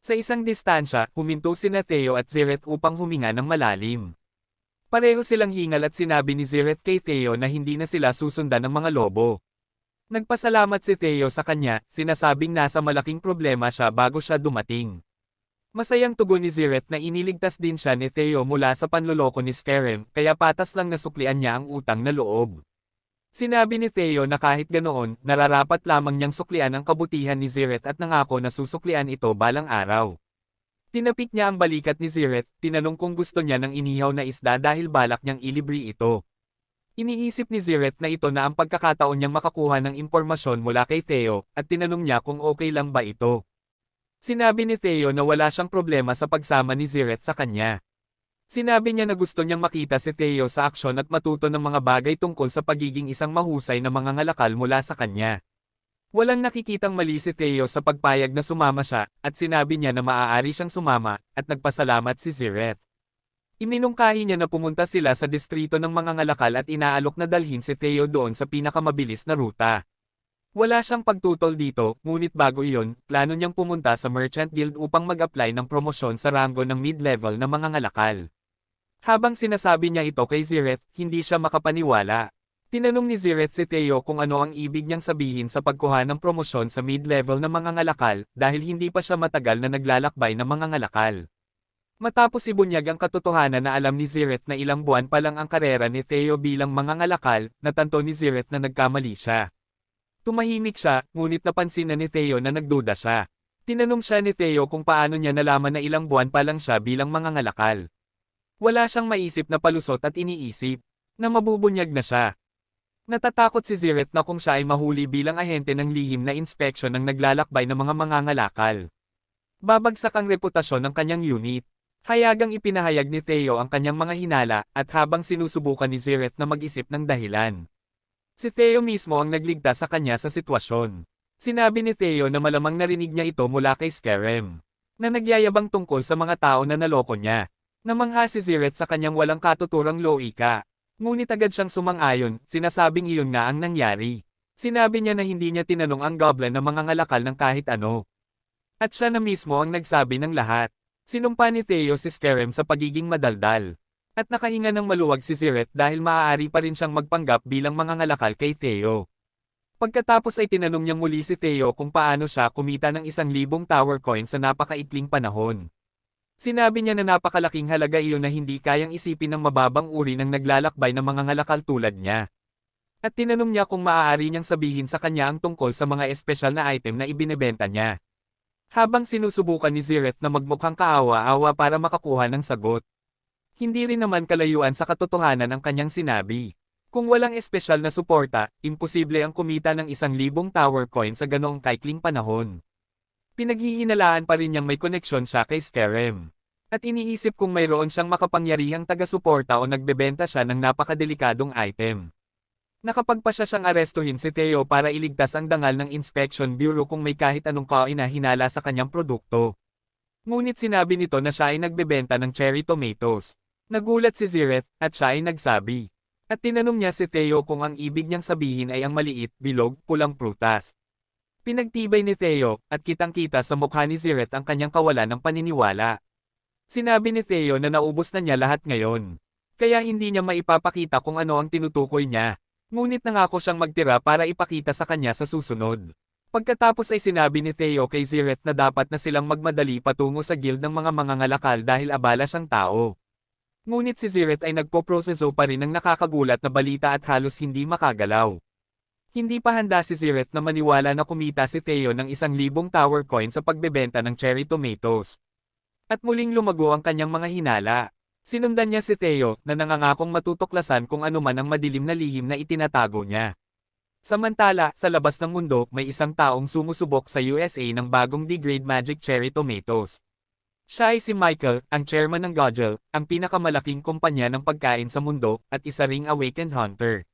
Sa isang distansya, huminto sina Theo at Zireth upang huminga ng malalim. Pareho silang hingal at sinabi ni Zireth kay Theo na hindi na sila susundan ng mga lobo. Nagpasalamat si Theo sa kanya, sinasabing nasa malaking problema siya bago siya dumating. Masayang tugon ni Zireth na iniligtas din siya ni Theo mula sa panloloko ni Skerem, kaya patas lang nasuklian niya ang utang na loob. Sinabi ni Theo na kahit ganoon, nararapat lamang niyang suklian ang kabutihan ni Zireth at nangako na susuklian ito balang araw. Tinapik niya ang balikat ni Zireth, tinanong kung gusto niya ng inihaw na isda dahil balak niyang ilibri ito. Iniisip ni Zireth na ito na ang pagkakataon niyang makakuha ng impormasyon mula kay Theo, at tinanong niya kung okay lang ba ito. Sinabi ni Theo na wala siyang problema sa pagsama ni Zireth sa kanya. Sinabi niya na gusto niyang makita si Theo sa aksyon at matuto ng mga bagay tungkol sa pagiging isang mahusay na mangangalakal mula sa kanya. Walang nakikitang mali si Theo sa pagpayag na sumama siya, at sinabi niya na maaari siyang sumama, at nagpasalamat si Zireth. Iminungkahi niya na pumunta sila sa distrito ng mga ngalakal at inaalok na dalhin si Theo doon sa pinakamabilis na ruta. Wala siyang pagtutol dito, ngunit bago iyon, plano niyang pumunta sa Merchant Guild upang mag-apply ng promosyon sa ranggo ng mid-level na mga ngalakal. Habang sinasabi niya ito kay Zireth, hindi siya makapaniwala. Tinanong ni Zireth si Theo kung ano ang ibig niyang sabihin sa pagkuha ng promosyon sa mid-level na mga ngalakal, dahil hindi pa siya matagal na naglalakbay ng mga ngalakal. Matapos ibunyag ang katotohanan na alam ni Zireth na ilang buwan pa lang ang karera ni Theo bilang mga ngalakal, natanto ni Zireth na nagkamali siya. Tumahimik siya, ngunit napansin na ni Theo na nagduda siya. Tinanong siya ni Theo kung paano niya nalaman na ilang buwan pa lang siya bilang mga ngalakal. Wala siyang maisip na palusot at iniisip na mabubunyag na siya. Natatakot si Zireth na kung siya ay mahuli bilang ahente ng lihim na inspeksyon ng naglalakbay ng mga mangangalakal. Babagsak ang reputasyon ng kanyang unit. Hayagang ipinahayag ni Theo ang kanyang mga hinala, at habang sinusubukan ni Zireth na mag-isip ng dahilan. Si Theo mismo ang nagligtas sa kanya sa sitwasyon. Sinabi ni Theo na malamang narinig niya ito mula kay Skerem, na nagyayabang tungkol sa mga tao na naloko niya. Namangha si Zireth sa kanyang walang katuturang loika. Ngunit agad siyang sumang-ayon, sinasabing iyon nga ang nangyari. Sinabi niya na hindi niya tinanong ang goblin na mga ngalakal ng kahit ano. At siya na mismo ang nagsabi ng lahat. Sinumpa ni Theo si Skerem sa pagiging madaldal. At nakahinga ng maluwag si Zireth dahil maaari pa rin siyang magpanggap bilang mangangalakal kay Theo. Pagkatapos ay tinanong niyang muli si Theo kung paano siya kumita ng 1,000 tower coin sa napakaikling panahon. Sinabi niya na napakalaking halaga iyon na hindi kayang isipin ng mababang uri ng naglalakbay na mangangalakal tulad niya. At tinanong niya kung maaari niyang sabihin sa kanya ang tungkol sa mga espesyal na item na ibinebenta niya. Habang sinusubukan ni Zireth na magmukhang kaawa-awa para makakuha ng sagot. Hindi rin naman kalayuan sa katotohanan ang kanyang sinabi. Kung walang espesyal na suporta, imposible ang kumita ng 1,000 tower coin sa ganoong kaikling panahon. Pinaghihinalaan pa rin niyang may koneksyon siya kay Skerem. At iniisip kung mayroon siyang makapangyarihang taga-suporta o nagbebenta siya ng napakadelikadong item. Nakapagpasya siyang arestuhin si Theo para iligtas ang dangal ng Inspection Bureau kung may kahit anong kainahinala sa kanyang produkto. Ngunit sinabi nito na siya ay nagbebenta ng cherry tomatoes. Nagulat si Zireth, at siya ay nagsabi. At tinanong niya si Theo kung ang ibig niyang sabihin ay ang maliit, bilog, pulang prutas. Pinagtibay ni Theo, at kitang-kita sa mukha ni Zireth ang kanyang kawalan ng paniniwala. Sinabi ni Theo na naubos na niya lahat ngayon. Kaya hindi niya maipapakita kung ano ang tinutukoy niya. Ngunit nangako siyang magtira para ipakita sa kanya sa susunod. Pagkatapos ay sinabi ni Theo kay Zireth na dapat na silang magmadali patungo sa guild ng mga mangangalakal dahil abala siyang tao. Ngunit si Zireth ay nagpoproseso pa rin ng nakakagulat na balita at halos hindi makagalaw. Hindi pa handa si Zireth na maniwala na kumita si Theo ng 1,000 tower coin sa pagbebenta ng cherry tomatoes. At muling lumago ang kanyang mga hinala. Sinundan niya si Theo na nangangakong matutuklasan kung ano man ang madilim na lihim na itinatago niya. Samantala, sa labas ng mundo, may isang taong sumusubok sa USA ng bagong degrade magic cherry tomatoes. Siya ay si Michael, ang chairman ng Gogel, ang pinakamalaking kumpanya ng pagkain sa mundo, at isa ring awakened hunter.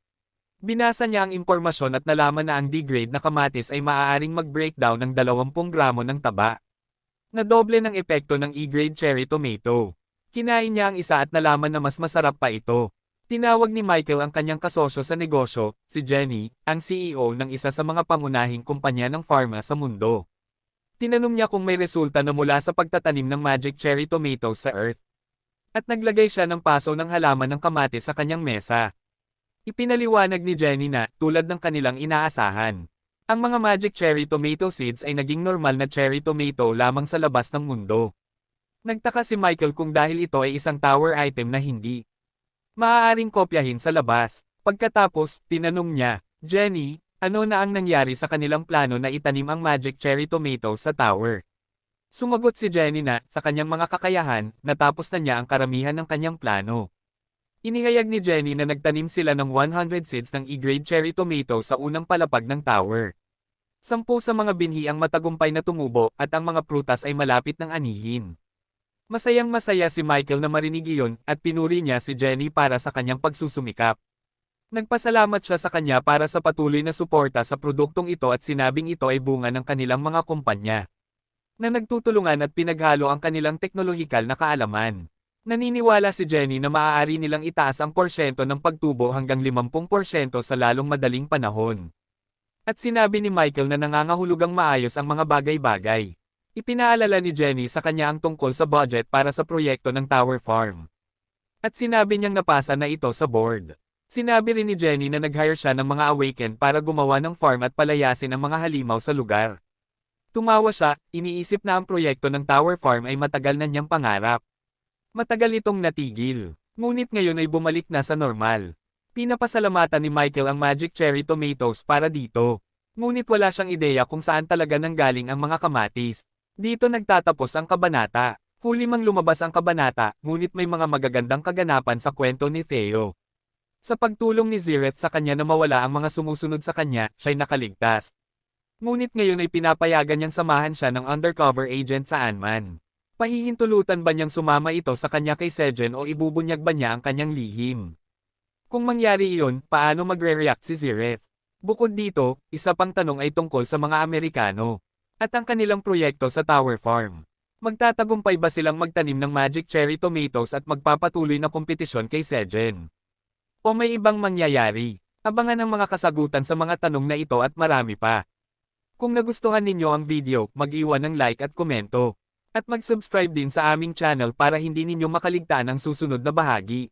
Binasa niya ang impormasyon at nalaman na ang degrade na kamatis ay maaaring mag-breakdown ng 20 gramo ng taba. Nadoble ng epekto ng E-grade cherry tomato. Kinain niya ang isa at nalaman na mas masarap pa ito. Tinawag ni Michael ang kanyang kasosyo sa negosyo, si Jenny, ang CEO ng isa sa mga pangunahing kumpanya ng pharma sa mundo. Tinanong niya kung may resulta na mula sa pagtatanim ng magic cherry tomatoes sa Earth. At naglagay siya ng paso ng halaman ng kamatis sa kanyang mesa. Ipinaliwanag ni Jenny na, tulad ng kanilang inaasahan, ang mga magic cherry tomato seeds ay naging normal na cherry tomato lamang sa labas ng mundo. Nagtaka si Michael kung dahil ito ay isang tower item na hindi maaaring kopyahin sa labas. Pagkatapos, tinanong niya, Jenny, ano na ang nangyari sa kanilang plano na itanim ang magic cherry tomato sa tower? Sumagot si Jenny na, sa kanyang mga kakayahan, natapos na niya ang karamihan ng kanyang plano. Inihayag ni Jenny na nagtanim sila ng 100 seeds ng E-grade cherry tomato sa unang palapag ng tower. 10 sa mga binhi ang matagumpay na tumubo at ang mga prutas ay malapit ng anihin. Masayang-masaya si Michael na marinig iyon at pinuri niya si Jenny para sa kanyang pagsusumikap. Nagpasalamat siya sa kanya para sa patuloy na suporta sa produktong ito at sinabing ito ay bunga ng kanilang mga kumpanya na nagtutulungan at pinaghalo ang kanilang teknolohikal na kaalaman. Naniniwala si Jenny na maaari nilang itaas ang porsyento ng pagtubo hanggang 50% sa lalong madaling panahon. At sinabi ni Michael na nangangahulugang maayos ang mga bagay-bagay. Ipinaalala ni Jenny sa kanya ang tungkol sa budget para sa proyekto ng Tower Farm. At sinabi niyang napasa na ito sa board. Sinabi rin ni Jenny na nag-hire siya ng mga awaken para gumawa ng farm at palayasin ang mga halimaw sa lugar. Tumawa siya, iniisip na ang proyekto ng Tower Farm ay matagal na niyang pangarap. Matagal itong natigil, ngunit ngayon ay bumalik na sa normal. Pinapasalamatan ni Michael ang magic cherry tomatoes para dito. Ngunit wala siyang ideya kung saan talaga nanggaling ang mga kamatis. Dito nagtatapos ang kabanata. Huli mang lumabas ang kabanata, ngunit may mga magagandang kaganapan sa kwento ni Theo. Sa pagtulong ni Zireth sa kanya na mawala ang mga sumusunod sa kanya, siya'y nakaligtas. Ngunit ngayon ay pinapayagan niyang samahan siya ng undercover agent sa Anman. Pahihintulutan ba niyang sumama ito sa kanya kay Sejen o ibubunyag ba niya ang kanyang lihim? Kung mangyari iyon, paano magre-react si Zireth? Bukod dito, isa pang tanong ay tungkol sa mga Amerikano at ang kanilang proyekto sa Tower Farm. Magtatagumpay ba silang magtanim ng magic cherry tomatoes at magpapatuloy na kompetisyon kay Sejen? O may ibang mangyayari? Abangan ang mga kasagutan sa mga tanong na ito at marami pa. Kung nagustuhan ninyo ang video, mag-iwan ng like at komento. At mag-subscribe din sa aming channel para hindi ninyo makaligtaan ang susunod na bahagi.